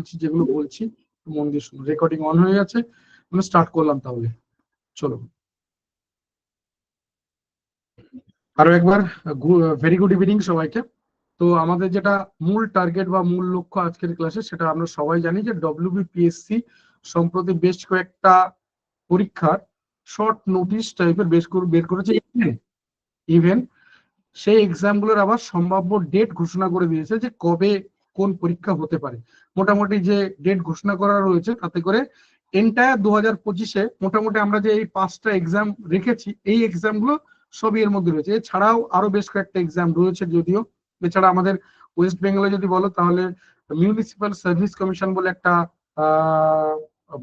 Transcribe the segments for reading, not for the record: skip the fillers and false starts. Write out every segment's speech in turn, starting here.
বলছি, যেগুলো বলছি মন দিয়ে শুনুন। রেকর্ডিং অন হয়ে গেছে, আমি স্টার্ট করলাম তাহলে, চলো। আরো একবার ভেরি গুড ইভিনিং সবাইকে। তো আমাদের যেটা মূল টার্গেট বা মূল লক্ষ্য আজকের ক্লাসে, সেটা আমরা সবাই জানি যে ডব্লিউবিপিএসসি সম্প্রতি বেশ কয়েকটা পরীক্ষার শর্ট নোটিশ টাইপের বের করেছে। ইভেন সেই এক্সাম গুলোর আবার সম্ভাব্য ডেট ঘোষণা করে দিয়েছে যে কবে কোন পরীক্ষা হতে পারে। মোটামুটি যে ডেট ঘোষণা করা রয়েছে তাতে করে এন্টায়ার 2025-এ মোটামুটি আমরা যে এই 5টা এক্সাম রেখেছি, এই এক্সাম গুলো সবই এর মধ্যে রয়েছে। এছাড়াও আরো বেশ কয়েকটা এক্সাম রয়েছে যদিও। এছাড়া আমাদের ওয়েস্ট বেঙ্গলে যদি বলো তাহলে মিউনিসিপাল সার্ভিস কমিশন বলে একটা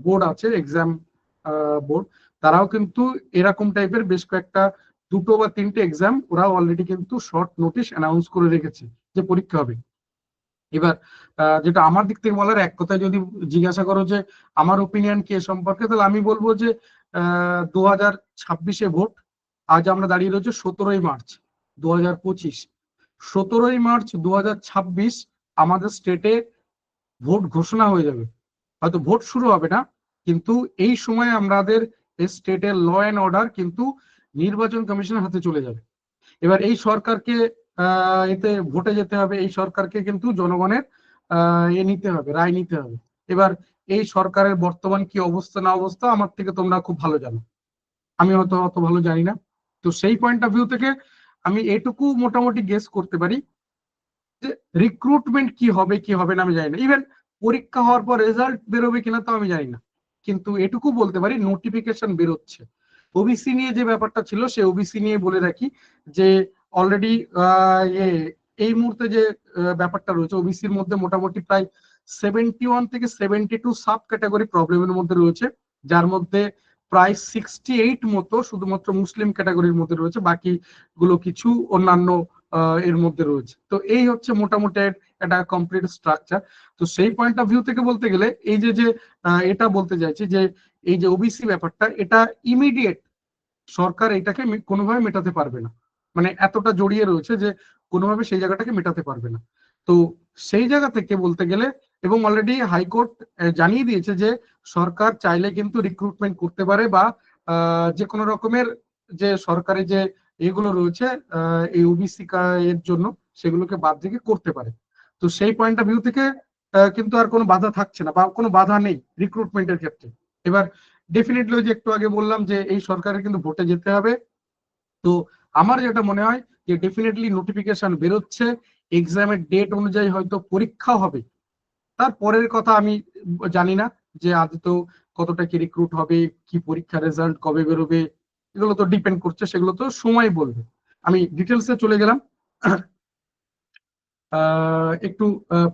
বোর্ড আছে, এক্সাম বোর্ড, তারাও কিন্তু এরকম টাইপের বেশ কয়েকটা 2টো বা 3টে এক্সাম ওরা অলরেডি কিন্তু শর্ট নোটিশ অ্যানাউন্স করে রেখেছে যে পরীক্ষা হবে। এবার যেটা আমার দিক থেকে বলার, এক কথায় যদি জিজ্ঞাসা করো যে আমার ওপিনিয়ন কি এ সম্পর্কে, তাহলে আমি বলবো যে 2026-এ ভোট, আজ আমরা দাঁড়িয়ে রয়েছে 17ই মার্চ 2025। 17ই মার্চ 2026 আমাদের স্টেটে ভোট ঘোষণা হয়ে যাবে। হয়তো ভোট শুরু হবে না, কিন্তু এই সময় আমাদের স্টেটের ল অ্যান্ড অর্ডার কিন্তু নির্বাচন কমিশনের হাতে চলে যাবে। এবার এই সরকারকে এতে ভোটে যেতে হবে, এই সরকারকে কিন্তু জনগণের নিতে হবে, রায় নিতে হবে। এবার এই সরকারের বর্তমান কি অবস্থা না অবস্থা আমার থেকে তোমরা খুব ভালো জানো, আমি হয়তো অত ভালো জানি না। তো সেই পয়েন্ট অফ ভিউ থেকে আমি এটুকু মোটামুটি গেস করতে পারি যে রিক্রুটমেন্ট কি হবে কি হবে না আমি জানি না, ইভেন পরীক্ষা হওয়ার পর রেজাল্ট বেরোবে কিনা তো আমি জানি না, কিন্তু এটুকু বলতে পারি নোটিফিকেশন বেরোচ্ছে। ওবিসি নিয়ে যে ব্যাপারটা ছিল সে ওবিসি নিয়ে বলে রাখি যে অলরেডি এই মুহূর্তে যে ব্যাপারটা রয়েছে ওবিসির মধ্যে মোটামুটি প্রায় 71 থেকে 72 সাব ক্যাটাগরি প্রবলেমের মধ্যে রয়েছে, যার মধ্যে প্রায় 68 মতো শুধুমাত্র মুসলিম ক্যাটাগরির মধ্যে রয়েছে, বাকি গুলো কিছু অন্যান্য এর মধ্যে রয়েছে। তো এই হচ্ছে মোটামুটি একটা কমপ্লিট স্ট্রাকচার। তো সেই পয়েন্ট অফ ভিউ থেকে বলতে গেলে এই যে যে এটা বলতে চাইছি যে এই যে ওবিসি ব্যাপারটা, এটা ইমিডিয়েট সরকার এটাকে কোনোভাবে মেটাতে পারবে না, মানে এতটা জড়িয়ে রয়েছে যে কোনোভাবে সেই জায়গাটাকে মেটাতে পারবে না। তো সেই জায়গা থেকে বলতে গেলে, এবং অলরেডি হাইকোর্ট জানিয়ে দিয়েছে যে সরকার চাইলে কিন্তু রিক্রুটমেন্ট করতে পারে বা যে কোনো রকমের যে সরকারি যে এগুলো রয়েছে এই ওবিসি এর জন্য সেগুলোকে বাদ দিয়ে করতে পারে। তো সেই পয়েন্ট অফ ভিউ থেকে কিন্তু আর কোনো বাধা থাকছে না বা কোনো বাধা নেই রিক্রুটমেন্টের ক্ষেত্রে। এবার ডেফিনেটলি যে একটু আগে বললাম যে এই সরকারের কিন্তু ভোটে যেতে হবে। তো আমার যেটা মনে হয় যে ডেফিনেটলি নোটিফিকেশন বেরোচ্ছে, এক্সামের ডেট অনুযায়ী হয়তো পরীক্ষা হবে। তারপরের কথা আমি জানি না যে আদৌ কতটা কি রিক্রুট হবে, কি পরীক্ষা রেজাল্ট কবে বেরোবে, এগুলো তো ডিপেন্ড করছে, সেগুলো তো সময় বলবে। আমি ডিটেলসে চলে গেলাম। একটু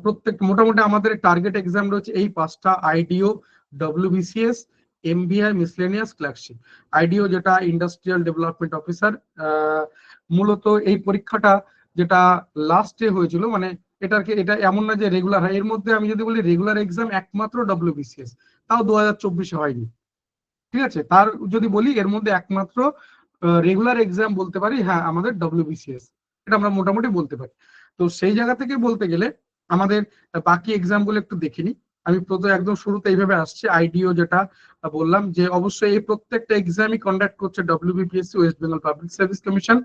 প্রত্যেক মোটামুটি আমাদের টার্গেট এক্সাম রয়েছে এই 5টা: আইডিও, ডব্লিউবিসিএস, এমবিআই, মিসলেনিয়াস, ক্লার্কশিপ। আইডিও যেটা ইন্ডাস্ট্রিয়াল ডেভেলপমেন্ট অফিসার, মূলত এই পরীক্ষাটা যেটা লাস্টে হয়েছিল, মানে এটা এমন না যে রেগুলার হয়, এর মধ্যে আমি যদি বলি রেগুলার এক্সাম একমাত্র ডব্লিউবিসিএস, তাও 2024-এ হয়নি, ঠিক আছে। তার যদি বলি এর মধ্যে একমাত্র রেগুলার এক্সাম বলতে পারি হ্যাঁ আমাদের ডব্লিউবিসিএস, এটা আমরা মোটামুটি বলতে পারি। তো সেই জায়গা থেকে বলতে গেলে আমাদের বাকি এক্সাম গুলো একটু দেখিনি। আমি প্রথমে একদম শুরুতে এইভাবে আসছে আইডিও যেটা বললাম যে অবশ্যই এই প্রত্যেকটা এক্সামই কন্ডাক্ট করছে WBPSC, West Bengal public service commission.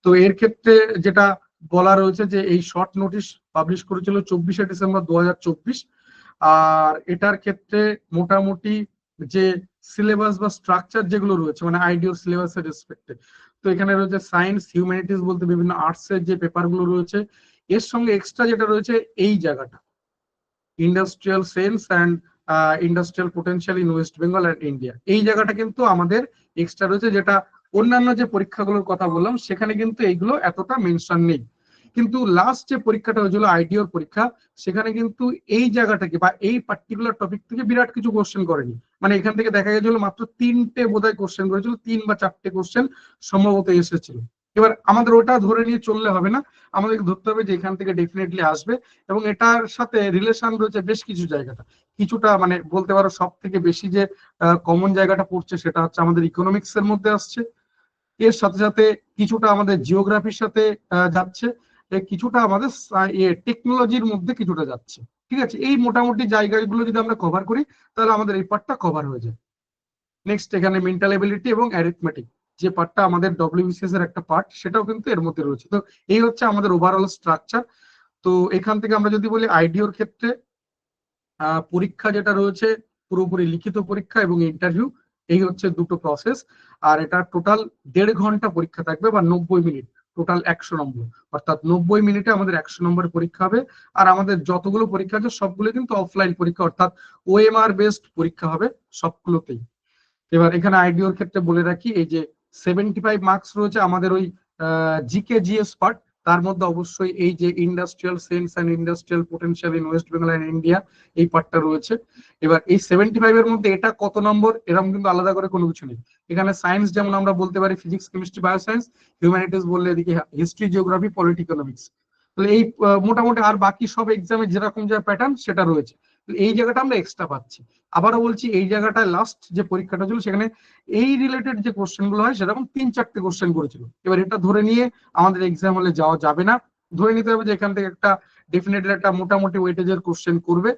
তো এর ক্ষেত্রে যেটা বলা রয়েছে যে এই শর্ট নোটিশ পাবলিশ করেছিল 24শে ডিসেম্বর 2024। আর এটার ক্ষেত্রে মোটামুটি যে সিলেবাস বা স্ট্রাকচার যেগুলো রয়েছে মানে আইডিওর সিলেবাসের রেসপেক্টে, তো এখানে রয়েছে সায়েন্স, হিউম্যানিটিস বলতে বিভিন্ন আর্টসের যে পেপারগুলো রয়েছে, এর সঙ্গে এক্সট্রা যেটা রয়েছে এই জায়গাটা industrial sense and industrial potential in West Bengal and India, এই জায়গাটা কিন্তু আমাদের এক্সট্রা রয়েছে, যেটা অন্যান্য যে পরীক্ষাগুলোর কথা বললাম সেখানে কিন্তু এইগুলো এতটা মেনশন নেই। কিন্তু লাস্ট যে পরীক্ষাটা হয়েছিল আইডিওর পরীক্ষা, সেখানে কিন্তু এই জায়গাটাকে বা এই পার্টিকুলার টপিক থেকে বিরাট কিছু কোশ্চেন করেনি, মানে এখান থেকে দেখা গেছিল মাত্র 3টে বোধহয় কোশ্চেন করেছিল, 3 বা 4টে কোশ্চেন সম্ভবত এসেছিল। এবার আমাদের ওটা ধরে নিয়ে চললে হবে না, আমাদেরকে ধরতে হবে যে এখান থেকে ডেফিনেটলি আসবে, এবং এটার সাথে রিলেশন রয়েছে বেশ কিছু জায়গাটা, কিছুটা মানে বলতে পারো সব থেকে বেশি যে কমন জায়গাটা পড়ছে সেটা হচ্ছে আমাদের ইকোনমিক্স এর মধ্যে আসছে, এর সাথে সাথে কিছুটা আমাদের জিওগ্রাফির সাথে যাচ্ছে, কিছুটা আমাদের টেকনোলজির মধ্যে কিছুটা যাচ্ছে। ঠিক আছে, এই মোটামুটি জায়গাগুলো যদি আমরা কভার করি তাহলে আমাদের এই পার্টটা কভার হয়ে যায়। নেক্সট এখানে মেন্টাল এবিলিটি এবং অ্যারিথমেটিক যে পার্টটা আমাদের ডব্লিউবিসিএস এর একটা পার্ট, সেটাও কিন্তু এর মধ্যে রয়েছে। তো এই হচ্ছে আমাদের ওভারঅল স্ট্রাকচার। তো এখান থেকে আমরা যদি বলি আইডিওর ক্ষেত্রে পরীক্ষা যেটা রয়েছে পুরোপুরি লিখিত পরীক্ষা এবং ইন্টারভিউ, এই হচ্ছে দুটো প্রসেস। আর এটা টোটাল 1.5 ঘন্টা পরীক্ষা থাকবে বা 90 মিনিট, টোটাল 100 নম্বর, অর্থাৎ 90 মিনিটে আমাদের 100 নম্বরের পরীক্ষা হবে। আর আমাদের যতগুলো পরীক্ষা আছে সবগুলো কিন্তু অফলাইন পরীক্ষা, অর্থাৎ ওএমআর বেসড পরীক্ষা হবে সবগুলোতেই। এবার এখানে আইডিওর ক্ষেত্রে বলে রাখি, এই যে 75 মার্কস রয়েছে আমাদের ওই জিকে জিএস পার্ট, তার মধ্যে অবশ্যই এই যে industrial sense and industrial potential in West Bengal and India, এই পার্টটা রয়েছে। এবার এই 75 এর মধ্যে এটা কত নম্বর এরকম কিন্তু আলাদা করে কোনো কিছু নেই। এখানে সায়েন্স যেমন আমরা বলতে পারি ফিজিক্স, কেমিস্ট্রি, বায়োসায়েন্স, হিউম্যানিটিস বললে এদিকে হিস্ট্রি, জিওগ্রাফি, পলিটি, ইকোনমিক্স। তাহলে এই মোটামুটি আর বাকি সব এক্সামে যেরকম যা প্যাটার্ন সেটা রয়েছে, এই জায়গাটা আমরা এক্সট্রা পাচ্ছি। আবারও বলছি, এই জায়গাটায় লাস্ট যে পরীক্ষাটা ছিল সেখানে এই রিলেটেড যে কোশ্চেন গুলো হয় সেরকম 3-4টে কোশ্চেন করেছিল। এবার এটা ধরে নিয়ে আমাদের এক্সাম হলে যাওয়া যাবে না, ধরে নিতে হবে যে এখান থেকে একটা ডেফিনেটলি একটা মোটামুটি ওয়েটেজের কোশ্চেন করবে।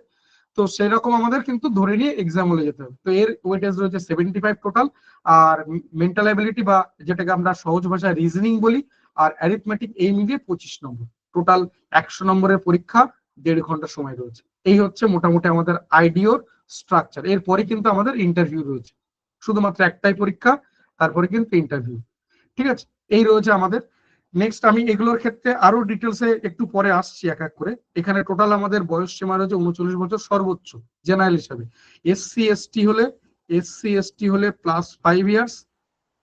তো সেরকম আমাদের কিন্তু ধরে নিয়ে এক্সাম হলে যেতে হবে। তো এর ওয়েটেজ রয়েছে 75 টোটাল। আর মেন্টাল অ্যাবিলিটি বা যেটাকে আমরা সহজ ভাষায় রিজনিং বলি, আর অ্যারিথমেটিক, এই মিলিয়ে 25 নম্বর, টোটাল 100 নম্বরের পরীক্ষা, 1.5 ঘন্টা সময় রয়েছে। এই হচ্ছে মোটামুটি আমাদের আইডিওর স্ট্রাকচার। এরপরে কিন্তু আমাদের ইন্টারভিউ রয়েছে, শুধুমাত্র একটাই পরীক্ষা, তারপরে কিন্তু ইন্টারভিউ। ঠিক আছে, এই রয়েছে আমাদের। নেক্সট আমি এগুলোর ক্ষেত্রে আরো ডিটেলসে একটু পরে আসছি এক এক করে। এখানে টোটাল আমাদের বয়স সীমা রয়েছে 39 বছর সর্বোচ্চ জেনারেল হিসাবে। এসসি এসটি হলে +5 ইয়ার্স,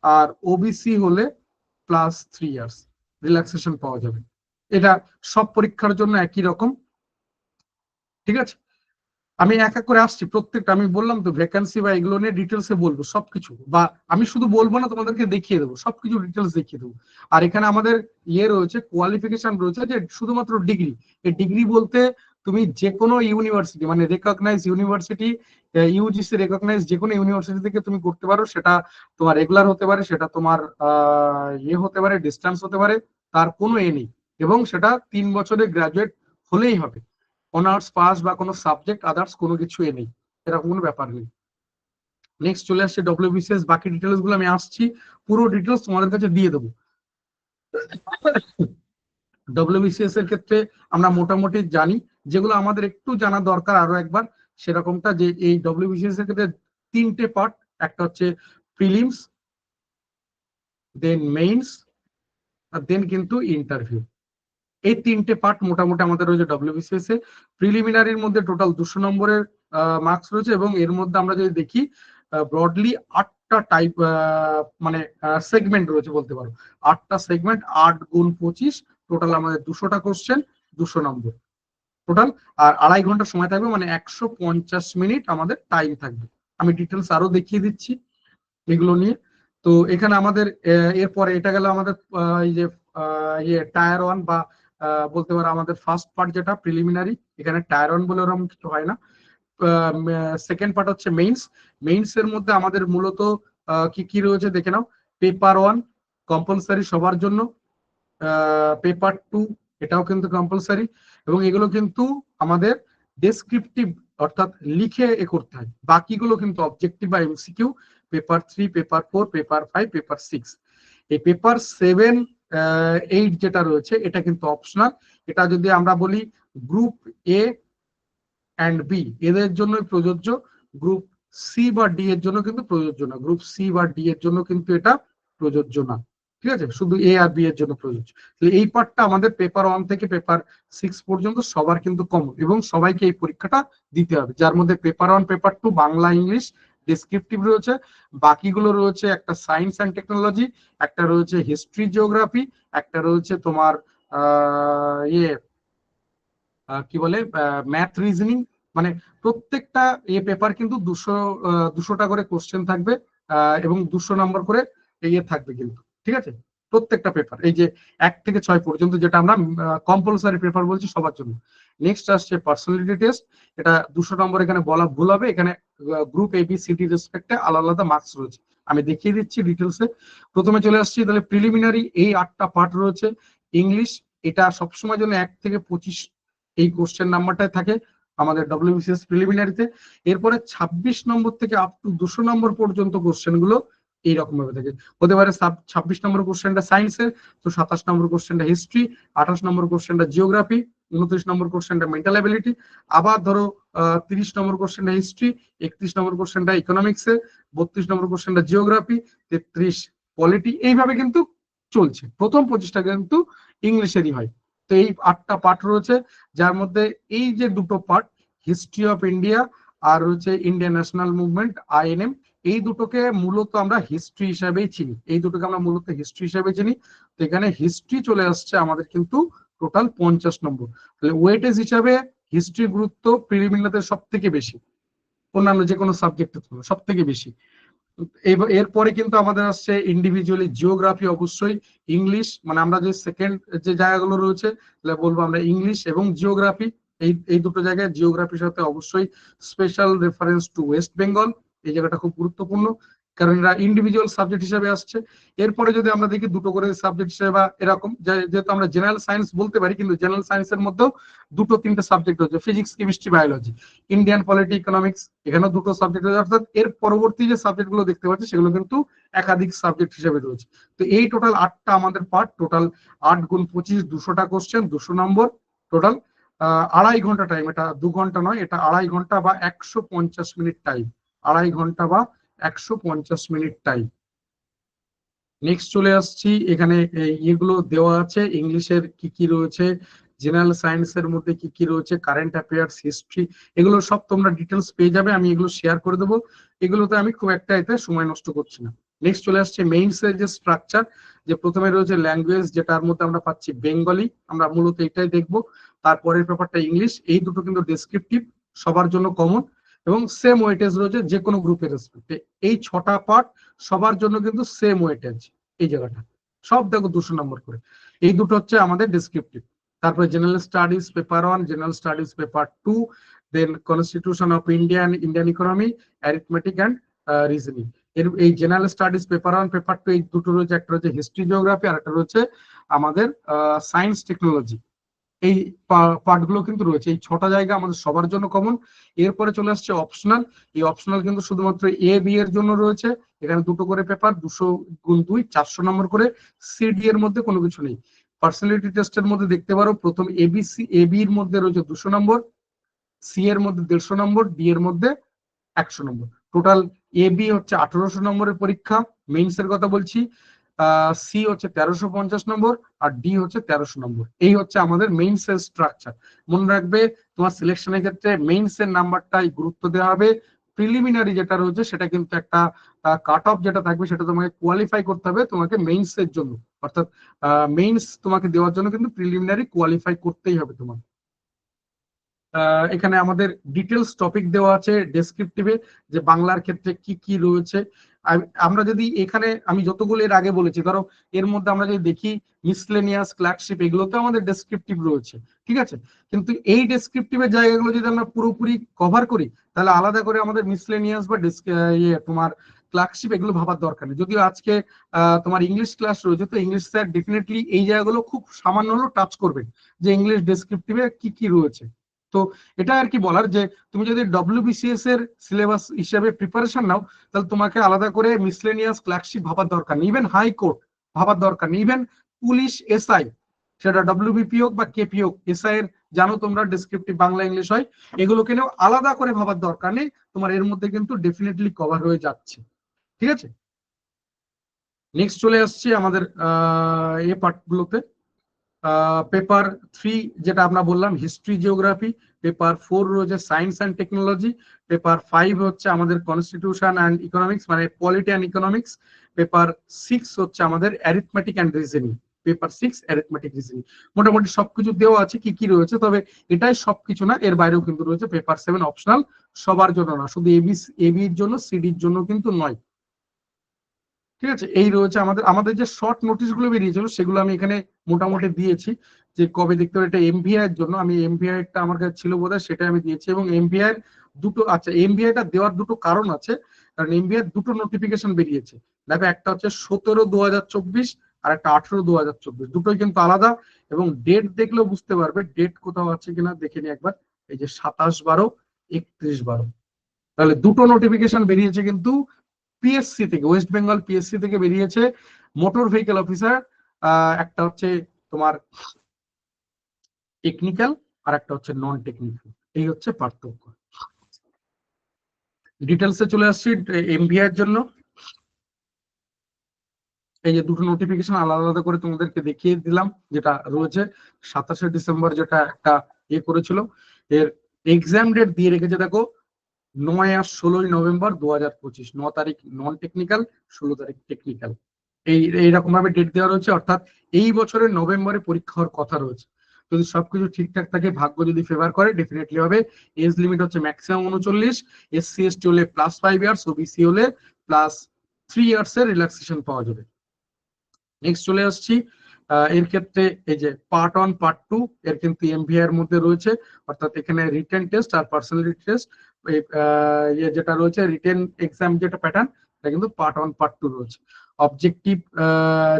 আর ওবিসি হলে +3 ইয়ার্স রিল্যাক্সেশন পাওয়া যাবে। এটা সব পরীক্ষার জন্য একই রকম। ঠিক আছে, আমি এক এক করে আসছি প্রত্যেকটা। আমি বললাম তো ভ্যাকান্সি বা এগুলো নিয়ে ডিটেলসে বলবো সবকিছু, বা আমি শুধু বলবো না, তোমাদেরকে দেখিয়ে দেবো, সবকিছু ডিটেলস দেখিয়ে দেবো। আর এখানে আমাদের ইয়ে রয়েছে, কোয়ালিফিকেশন রয়েছে, যে শুধুমাত্র ডিগ্রি। এই ডিগ্রি বলতে তুমি যে কোনো ইউনিভার্সিটি, মানে রেকগনাইজ ইউনিভার্সিটি, ইউজিসি রেকগনাইজ যে কোনো ইউনিভার্সিটি থেকে তুমি করতে পারো। সেটা তোমার রেগুলার হতে পারে, সেটা তোমার ইয়ে হতে পারে, ডিস্টেন্স হতে পারে, তার কোনো এ নেই। এবং সেটা 3 বছরে গ্রাজুয়েট হলেই হবে। অনার্স পাস বা কোনো সাবজেক্ট আদার্স কোনো কিছু নেই, এরকম কোনো ব্যাপার নেই। নেক্সট চলে আসছে ডব্লিউবিসিএস, বাকি ডিটেলস গুলো আমি আসছি, পুরো ডিটেলস তোমাদের কাছে দিয়ে দেবো। ডব্লিউবিসিএস এর ক্ষেত্রে আমরা মোটামুটি জানি, যেগুলো আমাদের একটু জানা দরকার আরো একবার সেরকমটা, যে এই ডব্লিউবিসিএস এর ক্ষেত্রে 3টে পার্ট, একটা হচ্ছে প্রিলিমস, দেন মেইনস, আর দেন কিন্তু ইন্টারভিউ। এই 3টে পার্ট মোটামুটি আমাদের রয়েছে ডব্লিউবিসিএস এ। প্রিলিমিনারির মধ্যে টোটাল 200 নম্বরের মার্কস রয়েছে, এবং এর মধ্যে আমরা যদি দেখি ব্রডলি 8টা টাইপ, মানে সেগমেন্ট রয়েছে বলতে পারো। 8টা সেগমেন্ট, 8 গুণ 25, টোটাল আমাদের 200টা কোশ্চেন, 200 নম্বর টোটাল। আর 2.5 ঘন্টা সময় থাকবে, মানে 150 মিনিট আমাদের টাইম থাকবে। আমি ডিটেলস আরো দেখিয়ে দিচ্ছি এগুলো নিয়ে। তো এখানে আমাদের এরপরে এটা গেল আমাদের এই যে ইয়ে টায়ার 1 বা বলতে পারো আমাদের ফার্স্ট পার্ট যেটা প্রিলিমিনারি। এখানে টায়ার 1 বলে ওরকম কিছু হয় না। সেকেন্ড পার্ট হচ্ছে মেইনস। মেইনস এর মধ্যে আমাদের মূলত কি কি রয়েছে দেখে নাও। পেপার 1 কম্পালসারি সবার জন্য, পেপার 2 এটাও কিন্তু কম্পালসারি, এবং এগুলো কিন্তু আমাদের ডেসক্রিপটিভ, অর্থাৎ লিখে করতে হয়। বাকিগুলো কিন্তু অবজেক্টিভ বা MCQ. Paper 3, paper 4, paper 5, paper 6। এই পেপার 7, 8 যেটা রয়েছে এটা কিন্তু অপশনাল। এটা যদি আমরা বলি গ্রুপ এ অ্যান্ড বি এদের জন্য প্রযোজ্য, গ্রুপ সি বা ডি এর জন্য কিন্তু প্রযোজ্য না। গ্রুপ সি বা ডি এর জন্য কিন্তু এটা প্রযোজ্য না। ঠিক আছে, শুধু এ আর বি এর জন্য প্রযোজ্য। এই পার্টটা আমাদের পেপার 1 থেকে পেপার 6 পর্যন্ত সবার কিন্তু কমন, এবং সবাইকে এই পরীক্ষাটা দিতে হবে। যার মধ্যে paper 1, paper 2 Bangla, English descriptive রয়েছে, বাকিগুলো রয়েছে একটা সায়েন্স অ্যান্ড টেকনোলজি, একটা রয়েছে হিস্ট্রি, জিওগ্রাফি, একটা রয়েছে তোমার ইয়ে কি বলে ম্যাথ, রিজনিং। মানে প্রত্যেকটা পেপার কিন্তু 200টা করে কোশ্চেন থাকবে, এবং 200 নম্বর করে ইয়ে থাকবে কিন্তু। ঠিক আছে, প্রত্যেকটা পেপার, এই যে 1 থেকে 6 পর্যন্ত যেটা আমরা কম্পালসারি পেপার বলছি সবার জন্য। নেক্সট আসছে পার্সোনালিটি টেস্ট। এটা 200 নম্বর, এখানে বলা ভুল হবে, এখানে group A B C D রেসপেক্টে আলাদা আলাদা মার্কস রয়েছে, আমি দেখিয়ে দিচ্ছি ডিটেলসে। প্রথমে চলে আসছি তাহলে প্রিলিমিনারি, এই 8টা পার্ট রয়েছে। ইংলিশ, এটা সবসময় জন্য 1 থেকে 25 এই কোশ্চেন নাম্বারটাই থাকে আমাদের ডব্লিউবিসিএস প্রিলিমিনারিতে। এরপরে 26 নম্বর থেকে আপ টু 200 নম্বর পর্যন্ত কোশ্চেন গুলো এইরকম ভাবে থাকে। হতে পারে 26 নম্বর কোশ্চেনটা সায়েন্সের, তো 27 নম্বর কোশ্চেনটা হিস্ট্রি, 28 নম্বর কোশ্চেনটা জিওগ্রাফি, 29 নম্বর কোশ্চেনটা মেন্টাল অ্যাবিলিটি, আবার ধরো 30 নম্বর কোশ্চেনটা হিস্ট্রি, 31 নম্বর কোশ্চেনটা ইকোনমিক্সে, 32 নম্বর কোশ্চেনটা জিওগ্রাফি, 33 পলিটি, এইভাবে কিন্তু চলছে। প্রথম 25টা কিন্তু ইংলিশেরই হয়। তো এই 8টা পার্ট রয়েছে, যার মধ্যে এই যে দুটো পার্ট হিস্ট্রি অফ ইন্ডিয়া আর হচ্ছে ইন্ডিয়ান ন্যাশনাল মুভমেন্ট আইএনএম, এই দুটোকে মূলত আমরা হিস্ট্রি হিসাবেই চিনি, এই দুটোকে আমরা মূলত হিস্ট্রি হিসাবে চিনি। তো এখানে হিস্ট্রি চলে আসছে আমাদের কিন্তু টোটাল 50 নম্বর। তাহলে ওয়েটেজ হিসাবে হিস্ট্রির গুরুত্ব প্রিলিমিনারিতে সব থেকে বেশি, অন্যান্য যে কোনো সাবজেক্টের তুলনায় সব থেকে বেশি। এরপরে কিন্তু আমাদের আসছে ইন্ডিভিজুয়ালি জিওগ্রাফি, অবশ্যই ইংলিশ, মানে আমরা যে সেকেন্ড যে জায়গাগুলো রয়েছে বলবো আমরা ইংলিশ এবং জিওগ্রাফি, এই দুটো জায়গায় জিওগ্রাফির সাথে অবশ্যই special reference to West Bengal, এই জায়গাটা খুব গুরুত্বপূর্ণ, কারণ এরা ইন্ডিভিজুয়াল সাবজেক্ট হিসেবে আসছে। এরপরে যদি আমরা দেখি দুটো করে সাবজেক্ট হিসেবে বা এরকম, যেহেতু আমরা জেনারেল সায়েন্স বলতে পারি, কিন্তু জেনারেল সায়েন্সের মধ্যেও দুটো তিনটে সাবজেক্ট রয়েছে, physics, chemistry, biology, Indian polity, economics, এখানেও দুটো সাবজেক্ট রয়েছে। অর্থাৎ এর পরবর্তী যে সাবজেক্ট গুলো দেখতে পাচ্ছি সেগুলো কিন্তু একাধিক সাবজেক্ট হিসেবে রয়েছে। তো এই টোটাল 8টা আমাদের পার্ট, টোটাল 8 গুণ 25, 200টা কোশ্চেন, 200 নম্বর, টোটাল 2.5 ঘন্টা টাইম। এটা 2 ঘন্টা নয়, এটা 2.5 ঘন্টা বা 150 মিনিট টাইম, 2.5 ঘন্টা বা 150 মিনিট টাইম। নেক্সট চলে আসছি, এখানে এগুলো দেওয়া আছে ইংলিশের কি কি রয়েছে, জেনারেল সায়েন্সের মধ্যে কি কি রয়েছে, কারেন্ট অ্যাফেয়ার্স, হিস্ট্রি, এগুলো সব তোমরা ডিটেলস পেয়ে যাবে, আমি এগুলো শেয়ার করে দেবো, এগুলোতে আমি খুব একটা এতে সময় নষ্ট করছি না। নেক্সট চলে আসছে মেইনস এর যে স্ট্রাকচার, যে প্রথমে রয়েছে ল্যাঙ্গুয়েজ, যেটার মধ্যে আমরা পাচ্ছি বেঙ্গলি, আমরা মূলত এটাই দেখবো। তারপরের ব্যাপারটা ইংলিশ, এই দুটো কিন্তু ডেসক্রিপটিভ, সবার জন্য কমন, এবং সেম ওয়েটেজ রয়েছে যে কোনো গ্রুপের রেসপেক্টে। এই 6টা পার্ট সবার জন্য কিন্তু সেম ওয়েটেজ, এই জায়গাটা সব দেখো 200 নম্বর করে। এই দুটো হচ্ছে আমাদের ডেসক্রিপটিভ। তারপরে general studies paper 1, general studies paper 2, then constitution of Indian economy, arithmetic and reasoning. এই জেনারেল স্টাডিজ পেপার 1, পেপার 2 এই দুটো রয়েছে, একটা রয়েছে হিস্ট্রি জিওগ্রাফি আর একটা রয়েছে আমাদের সায়েন্স টেকনোলজি। এই পার্টগুলো কিন্তু রয়েছে, এই 6টা জায়গা আমাদের সবার জন্য কমন। এরপরে চলে আসছে অপশনাল, এই অপশনাল কিন্তু শুধুমাত্র এ বি এর জন্য রয়েছে, এখানে দুটো করে পেপার, 200 গুণ 2, 400 নম্বর করে। সি ডি এর মধ্যে কোনো কিছু নেই। পার্সোনালিটি টেস্টের মধ্যে দেখতে পারো প্রথম এবিসি, এ বি এর মধ্যে রয়েছে 200 নম্বর, সি এর মধ্যে 150 নম্বর, ডি এর মধ্যে 100 নম্বর। টোটাল এ বি হচ্ছে 1800 নম্বরের পরীক্ষা, মেইনস এর কথা বলছি। সি হচ্ছে 1350 নম্বর, আর ডি হচ্ছে 1300 নম্বর। এই হচ্ছে আমাদের মেইনস এর স্ট্রাকচার। মনে রাখবে তোমার সিলেকশনের ক্ষেত্রে মেইনস এর নাম্বারটাই গুরুত্ব দেওয়া হবে। প্রিলিমিনারি যেটা রয়েছে সেটা কিন্তু একটা কাট অফ যেটা থাকবে, সেটা তোমাকে কোয়ালিফাই করতে হবে তোমাকে মেইনস এর জন্য, অর্থাৎ মেইনস তোমাকে দেওয়ার জন্য কিন্তু প্রিলিমিনারি কোয়ালিফাই করতেই হবে তোমার। এখানে আমাদের ডিটেলস টপিক দেওয়া আছে ডেসক্রিপটিভে, যে বাংলার ক্ষেত্রে কি কি রয়েছে। আমরা যদি এখানে, আমি যতগুলো এর আগে বলেছি, ধরো এর মধ্যে আমরা যদি দেখি মিসলেনিয়াস, ক্লার্কশিপ, এগুলোতে আমাদের ডেসক্রিপটিভ রয়েছে, ঠিক আছে। কিন্তু এই ডেসক্রিপটিভের জায়গাগুলো যদি আমরা পুরোপুরি কভার করি, তাহলে আলাদা করে আমাদের মিসলেনিয়াস বা তোমার ক্লার্কশিপ এগুলো ভাবার দরকার নেই। যদিও আজকে তোমার ইংলিশ ক্লাস রয়েছে, তো ইংলিশ স্যার ডেফিনেটলি এই জায়গাগুলো খুব সামান্য হলেও টাচ করবেন, যে ইংলিশ ডেসক্রিপটিভে কি কি রয়েছে। তো এটা আর কি বলার, যে তুমি যদি ডব্লিউবিসিএস এর সিলেবাস হিসেবে প্রিপারেশন নাও, তাহলে তোমাকে আলাদা করে মিসলেনিয়াস, ক্লার্কশিপ ভাবার দরকার নেই, ইভেন হাইকোর্ট ভাবার দরকার নেই, ইভেন পুলিশ, এসআই, সেটা ডব্লিউবিপি হোক বা কেপি হোক, এসআই এর জানো তোমরা ডেসক্রিপটিভ বাংলা ইংলিশ হয়, এগুলোকে নিয়েও আলাদা করে ভাবার দরকার নেই, তোমার এর মধ্যে কিন্তু ডেফিনেটলি কভার হয়ে যাচ্ছে, ঠিক আছে। নেক্সট চলে আসছি আমাদের এই পার্টগুলোতে। পেপার 3 যেটা আমরা বললাম হিস্ট্রি জিওগ্রাফি, পেপার 4 রয়েছে সায়েন্স অ্যান্ড টেকনোলজি, পেপার 5 হচ্ছে আমাদের কনস্টিটিউশন অ্যান্ড ইকোনমিক্স মানে পলিটি অ্যান্ড ইকোনমিক্স, পেপার 6 হচ্ছে আমাদের arithmetic and reasoning, paper 6 arithmetic reasoning. মোটামুটি সবকিছু দেওয়া আছে কি কি রয়েছে, তবে এটাই সবকিছু না, এর বাইরেও কিন্তু রয়েছে পেপার 7 অপশনাল, সবার জন্য না, শুধু এবির জন্য, সিডির জন্য কিন্তু নয়, ঠিক আছে। এই রয়েছে আমাদের আমাদের যে শর্ট নোটিশ গুলো বেরিয়েছিল সেগুলো আমি এখানে মোটামুটি দিয়েছি, যে কবে দেখতে হবে। এটা এমভিআই এর জন্য, আমি এমভিআই টা আমার কাছে ছিল বোধহয়, সেটা আমি দিয়েছি। এবং এমভিআই এর দুটো, আচ্ছা এমভিআই টা দেওয়ার দুটো কারণ আছে, কারণ এমভিআই দুটো নোটিফিকেশন বেরিয়েছে, দেখো একটা হচ্ছে 17/2024, আর একটা 18/2024, দুটোই কিন্তু আলাদা। এবং ডেট দেখলেও বুঝতে পারবে ডেট কোথাও আছে কিনা, দেখে নি একবার। এই যে 27/12, 31/12, তাহলে দুটো নোটিফিকেশন বেরিয়েছে কিন্তু পিএসসি থেকে, ওয়েস্ট বেঙ্গল পিএসসি থেকে বেরিয়েছে মোটর ভেহিকেল অফিসার। একটা হচ্ছে তোমার টেকনিক্যাল, আর একটা হচ্ছে নন টেকনিক্যাল, এই হচ্ছে পার্থক্য। ডিটেলসে চলে আসছি এমভিআই এর জন্য। এই যে দুটো নোটিফিকেশন আলাদা আলাদা করে তোমাদেরকে দেখিয়ে দিলাম, যেটা রয়েছে 27শে ডিসেম্বর, যেটা একটা করেছিল। এর এক্সাম ডেট দিয়ে রেখেছে দেখো 9 আর 16 নভেম্বর 2025, 9 তারিখ নন টেকনিক্যাল, 16 তারিখ টেকনিক্যাল, এইরকম ভাবে ডেট দেওয়া রয়েছে। অর্থাৎ এই বছরের নভেম্বরে পরীক্ষা হওয়ার কথা রয়েছে। যদি সবকিছু ঠিকঠাক থাকে, ভাগ্য যদি ফেভার করে, ডেফিনেটলি হবে। এজ লিমিট হচ্ছে ম্যাক্সিমাম 39, SC ST হলে +5 ইয়ার্স, ওবিসি হলে +3 ইয়ার্স এর রিল্যাক্সেশন পাওয়া যাবে। নেক্সট চলে আসছি, এর ক্ষেত্রে এই যে পার্ট 1 পার্ট 2 এর কিন্তু এমভিআই এর মধ্যে রয়েছে। অর্থাৎ এখানে রিটেন টেস্ট আর পার্সোনালিটি টেস্ট, যেটা রয়েছে রিটেন এক্সাম যেটা প্যাটার্ন, এটা কিন্তু পার্ট 1 পার্ট 2 রয়েছে। অবজেক্টিভ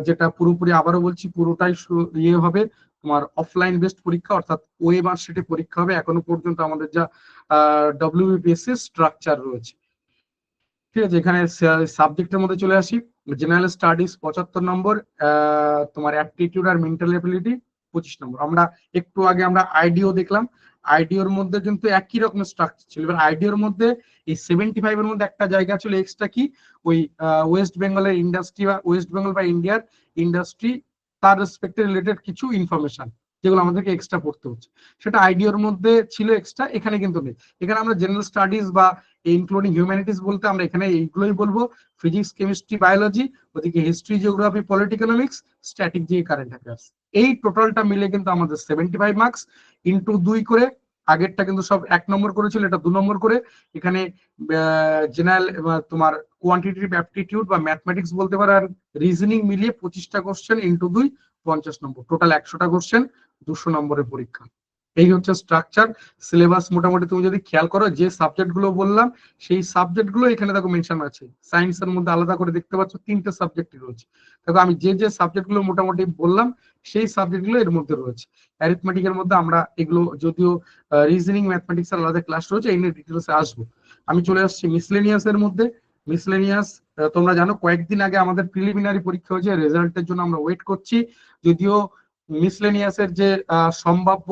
যেটা পুরোপুরি, আবারও বলছি, পুরোটাই হবে তোমার অফলাইন বেসড পরীক্ষা, অর্থাৎ ওয়েব আর সেটে পরীক্ষা হবে। এখনো পর্যন্ত আমাদের যা WBPSC স্ট্রাকচার রয়েছে, ঠিক আছে। এখানে সাবজেক্টের মধ্যে চলে আসি। জেনারেল স্টাডিজ 75 নম্বর, তোমার অ্যাপটিটিউড আর মেন্টাল এবিলিটি 25 নম্বর। আমরা একটু আগে আমরা আইডিও দেখলাম, আইডিওর মধ্যে কিন্তু একই রকম স্ট্রাকচার ছিল। এবার আইডিওর মধ্যে এই 75 এর মধ্যে একটা জায়গা ছিল এক্সট্রা, কি ওই ওয়েস্ট বেঙ্গলের ইন্ডাস্ট্রি বা ওয়েস্ট বেঙ্গল বা ইন্ডিয়ার ইন্ডাস্ট্রি, তার রেসপেক্টে রিলেটেড কিছু ইনফরমেশন যেগুলো আমাদেরকে এক্সট্রা পড়তে হচ্ছে, সেটা আইডিওর মধ্যে ছিল এক্সট্রা, এখানে কিন্তু নেই। এখানে আমরা জেনারেল স্টাডিজ বা ইনক্লুডিং হিউম্যানিটিস বলতে আমরা এখানে এইগুলোই বলবো, ফিজিক্স, কেমিস্ট্রি, বায়োলজি, ওদিকে history, geography, political economics, static, G, current affairs. এই টোটালটা মিলে কিন্তু আমাদের 75 মার্কস, ইন্টু 2 করে। আগেরটা কিন্তু সব 1 নম্বর করেছিল, এটা 2 নম্বর করে। এখানে জেনারেল তোমার কোয়ান্টিটেটিভ অ্যাপটিটিউড বা ম্যাথমেটিক্স বলতে পারো, আর রিজনিং মিলিয়ে 25টা কোশ্চেন ইন্টু 2, 50 নম্বর, টোটাল 100টা কোশ্চেন, 200 নম্বরের পরীক্ষা। এই হচ্ছে স্ট্রাকচার। সিলেবাস মোটামুটি তুমি যদি খেয়াল করো, যে সাবজেক্ট গুলো বললাম সেই সাবজেক্ট গুলো এখানে দেখো মেনশন আছে। সায়েন্সের মধ্যে আলাদা করে দেখতে পাচ্ছ 3টে সাবজেক্টই রয়েছে। দেখো আমি যে সাবজেক্ট গুলো মোটামুটি বললাম সেই সাবজেক্ট গুলো এর মধ্যে রয়েছে। অ্যারিথমেটিক এর মধ্যে আমরা এগুলো, যদিও রিজনিং, ম্যাথমেটিক্স এর আলাদা ক্লাস রয়েছে, এই নিয়ে ডিটেলসে আসবো। আমি চলে আসছি মিসলেনিয়াস এর মধ্যে। মিসলেনিয়াস, তোমরা জানো কয়েকদিন আগে আমাদের প্রিলিমিনারি পরীক্ষা হয়েছে, রেজাল্টের জন্য আমরা ওয়েট করছি। যদিও মিসলেনিয়াস এর যে সম্ভাব্য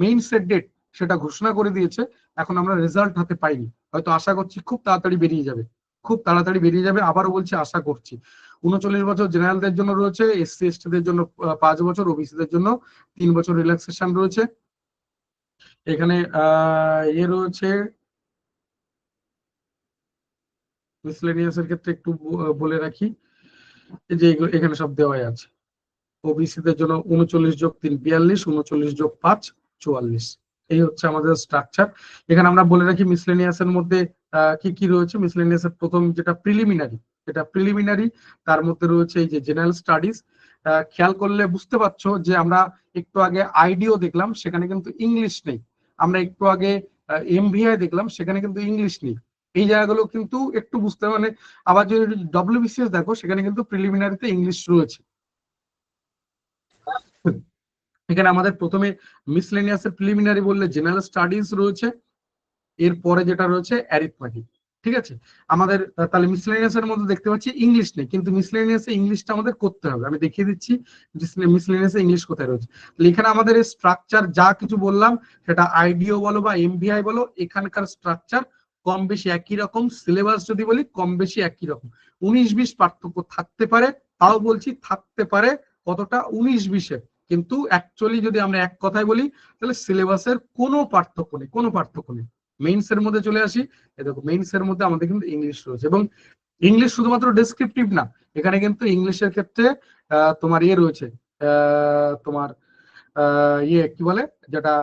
মেইন সেট ডেট সেটা ঘোষণা করে দিয়েছে, এখন আমরা রেজাল্ট হাতে পাইনি। হয়তো আশা করছি খুব তাড়াতাড়ি বেরিয়ে যাবে, খুব তাড়াতাড়ি বেরিয়ে যাবে। আবারও বলছি, আশা করছি। 39 বছর জেনারেলদের জন্য রয়েছে, SC ST দের জন্য 5 বছর, ওবিসি দের জন্য 3 বছর রিল্যাক্সেশন রয়েছে। এখানে রয়েছে মিসলেনিয়াস এর ক্ষেত্রে একটু বলে রাখি যে এখানে সব দেওয়াই আছে। ওবিসি দের জন্য 39+3 42, 39+5 44। এই হচ্ছে আমাদের স্ট্রাকচার। এখানে আমরা বলে রাখি মিসলেনিয়াস এর মধ্যে কি কি রয়েছে। মিসলেনিয়াস এর প্রথম যেটা প্রিলিমিনারি, তার মধ্যে রয়েছে এই যে জেনারেল স্টাডিজ। খেয়াল করলে বুঝতে পারছো যে আমরা একটু আগে আইডিও দেখলাম, সেখানে কিন্তু ইংলিশ নেই। আমরা একটু আগে এমভিআই দেখলাম, সেখানে কিন্তু ইংলিশ নেই। এই জায়গাগুলো কিন্তু একটু বুঝতে, মানে আবার যদি WBCS দেখো, সেখানে কিন্তু প্রিলিমিনারিতে ইংলিশ রয়েছে। এখানে আমাদের প্রথমে মিসলেনিয়াস এর প্রিলিমিনারি বললে জেনারেল স্টাডিজ রয়েছে, এরপরে যেটা রয়েছে অ্যারিথমেটিক, ঠিক আছে। আমাদের তাহলে মিসলেনিয়াস এর মধ্যে দেখতে পাচ্ছি ইংলিশ নেই, কিন্তু মিসলেনিয়াস এ ইংলিশটা আমাদের করতে হবে। আমি দেখিয়ে দিচ্ছি মিসলেনিয়াস এ ইংলিশ কোথায় রয়েছে। এখানে আমাদের এই স্ট্রাকচার যা কিছু বললাম, সেটা আইডিও বলো বা এমভিআই বলো, এখানকার স্ট্রাকচার কম বেশি একই রকম। সিলেবাস যদি বলি, কম বেশি একই রকম। 19-20 পার্থক্য থাকতে পারে, তাও বলছি থাকতে পারে। কতটা? 19-20। কিন্তু অ্যাকচুয়ালি যদি আমরা এক কথায় বলি, তাহলে সিলেবাসের কোনো পার্থক্য নেই, কোনো পার্থক্য নেই। মেইনস এর মধ্যে চলে আসি। দেখো মেইনস এর মধ্যে আমাদের কিন্তু ইংলিশ রয়েছে, এবং ইংলিশ শুধুমাত্র ডেসক্রিপটিভ না, এখানে কিন্তু ইংলিশের ক্ষেত্রে তোমার রয়েছে, তোমার কি বলে, যেটা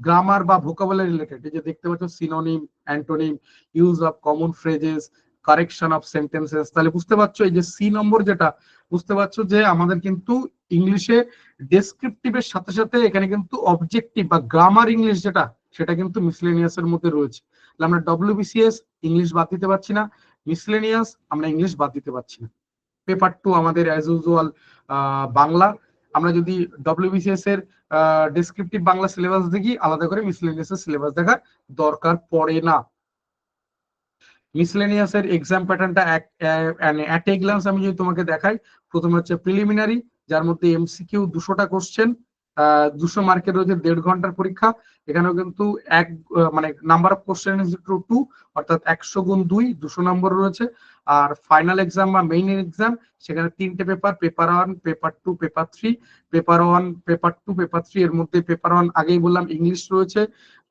গ্রামার বা ভোকাবুলারি রিলেটেড। এই যে দেখতে পাচ্ছ synonym, antonym, use of common phrases, correction of sentences. তাহলে বুঝতে পারছো এই যে সি নম্বর, যেটা বুঝতে পারছো যে আমাদের কিন্তু ইংলিশে ডেসক্রিপটিভের সাথে সাথে এখানে কিন্তু অবজেক্টিভ বা গ্রামার ইংলিশ যেটা, সেটা কিন্তু মিসলেনিয়াস এর মধ্যে রয়েছে। আমরা WBCS ইংলিশ বাদ দিতে পারছি না, মিসলেনিয়াস আমরা ইংলিশ বাদ দিতে পারছি না। পেপার 2 আমাদের অ্যাজ ইউজুয়াল বাংলা, আমরা যদি ডব্লিউবিসিএস এর ডেসক্রিপটিভ বাংলা সিলেবাস দেখি, আলাদা করে মিসলেনিয়াস এর সিলেবাস দেখার দরকার পড়ে না। মিসলেনিয়াস এর এক্সাম প্যাটার্নটা অ্যাট এ গ্লান্স আমি যদি তোমাকে দেখাই, প্রথমে হচ্ছে প্রিলিমিনারি, যার মধ্যে এমসিকিউ 200টা কোশ্চেন, 200 মার্কের রয়েছে 1.5 ঘন্টার পরীক্ষা। এখানেও কিন্তু মানে number of question is to 2, অর্থাৎ 100 গুণ 2, 200 নম্বর রয়েছে। আর ফাইনাল এক্সাম বা মেইন এক্সাম, সেখানে 3টে paper, paper 1, paper 2, paper 3। Paper 1, paper 2, paper 3 এর মধ্যে পেপার 1 আগেই বললাম ইংলিশ রয়েছে,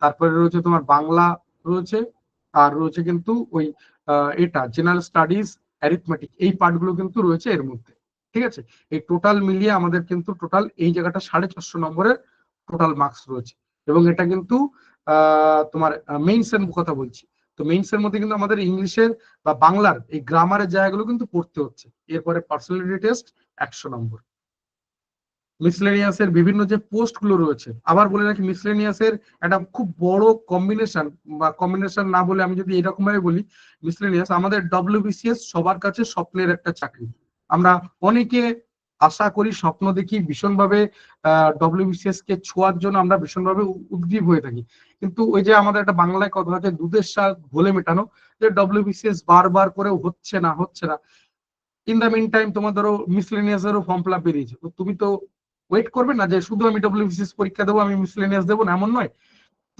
তারপরে রয়েছে তোমার বাংলা রয়েছে, আর রয়েছে কিন্তু ওই এটা জেনারেল স্টাডিজ, অ্যারিথমেটিক, এই পার্টগুলো কিন্তু রয়েছে এর মধ্যে। ঠিক আছে, এই টোটাল মিলিয়ে আমাদের কিন্তু টোটাল এই জায়গাটা 450 নম্বরের টোটাল মার্কস রয়েছে। এবং এটা কিন্তু তোমার মেইনস এর কথা বলছি, তো মেইনস এর মধ্যে কিন্তু আমাদের ইংলিশের বা বাংলার এই গ্রামারের জায়গাগুলো কিন্তু পড়তে হচ্ছে। এরপরে পার্সোনালিটি টেস্ট 100 নম্বর। মিসলেনিয়াস এর বিভিন্ন যে পোস্ট গুলো রয়েছে, আবার বলে রাখি মিসলেনিয়াস এর একটা খুব বড় কম্বিনেশন, বা কম্বিনেশন না বলে আমি যদি এরকম ভাবে বলি, মিসলেনিয়াস আমাদের ডব্লিউবিসিএস সবার কাছে স্বপ্নের একটা চাকরি। আমরা অনেকে আশা করি, স্বপ্ন দেখি ভীষণভাবে, ডব্লিউবিসিএস কে ছোঁয়ার জন্য আমরা ভীষণভাবে উদ্গ্রীব হয়ে থাকি। কিন্তু ওই যে আমাদের একটা বাংলায় কথা হচ্ছে, দুধের স্বাদ ঘোলে মেটানো, যে ডব্লিউবিসিএস বারবার করেও হচ্ছে না হচ্ছে না। ইন দ্য মিন টাইম তোমার ধরো মিসলেনিয়াস এরও ফর্ম ফিল আপ বেরিয়েছে, তো তুমি তো ওয়েট করবে না যে শুধু আমি ডব্লিউবিসিএস পরীক্ষা দেবো, আমি মিসলেনিয়াস দেবো না, এমন নয়।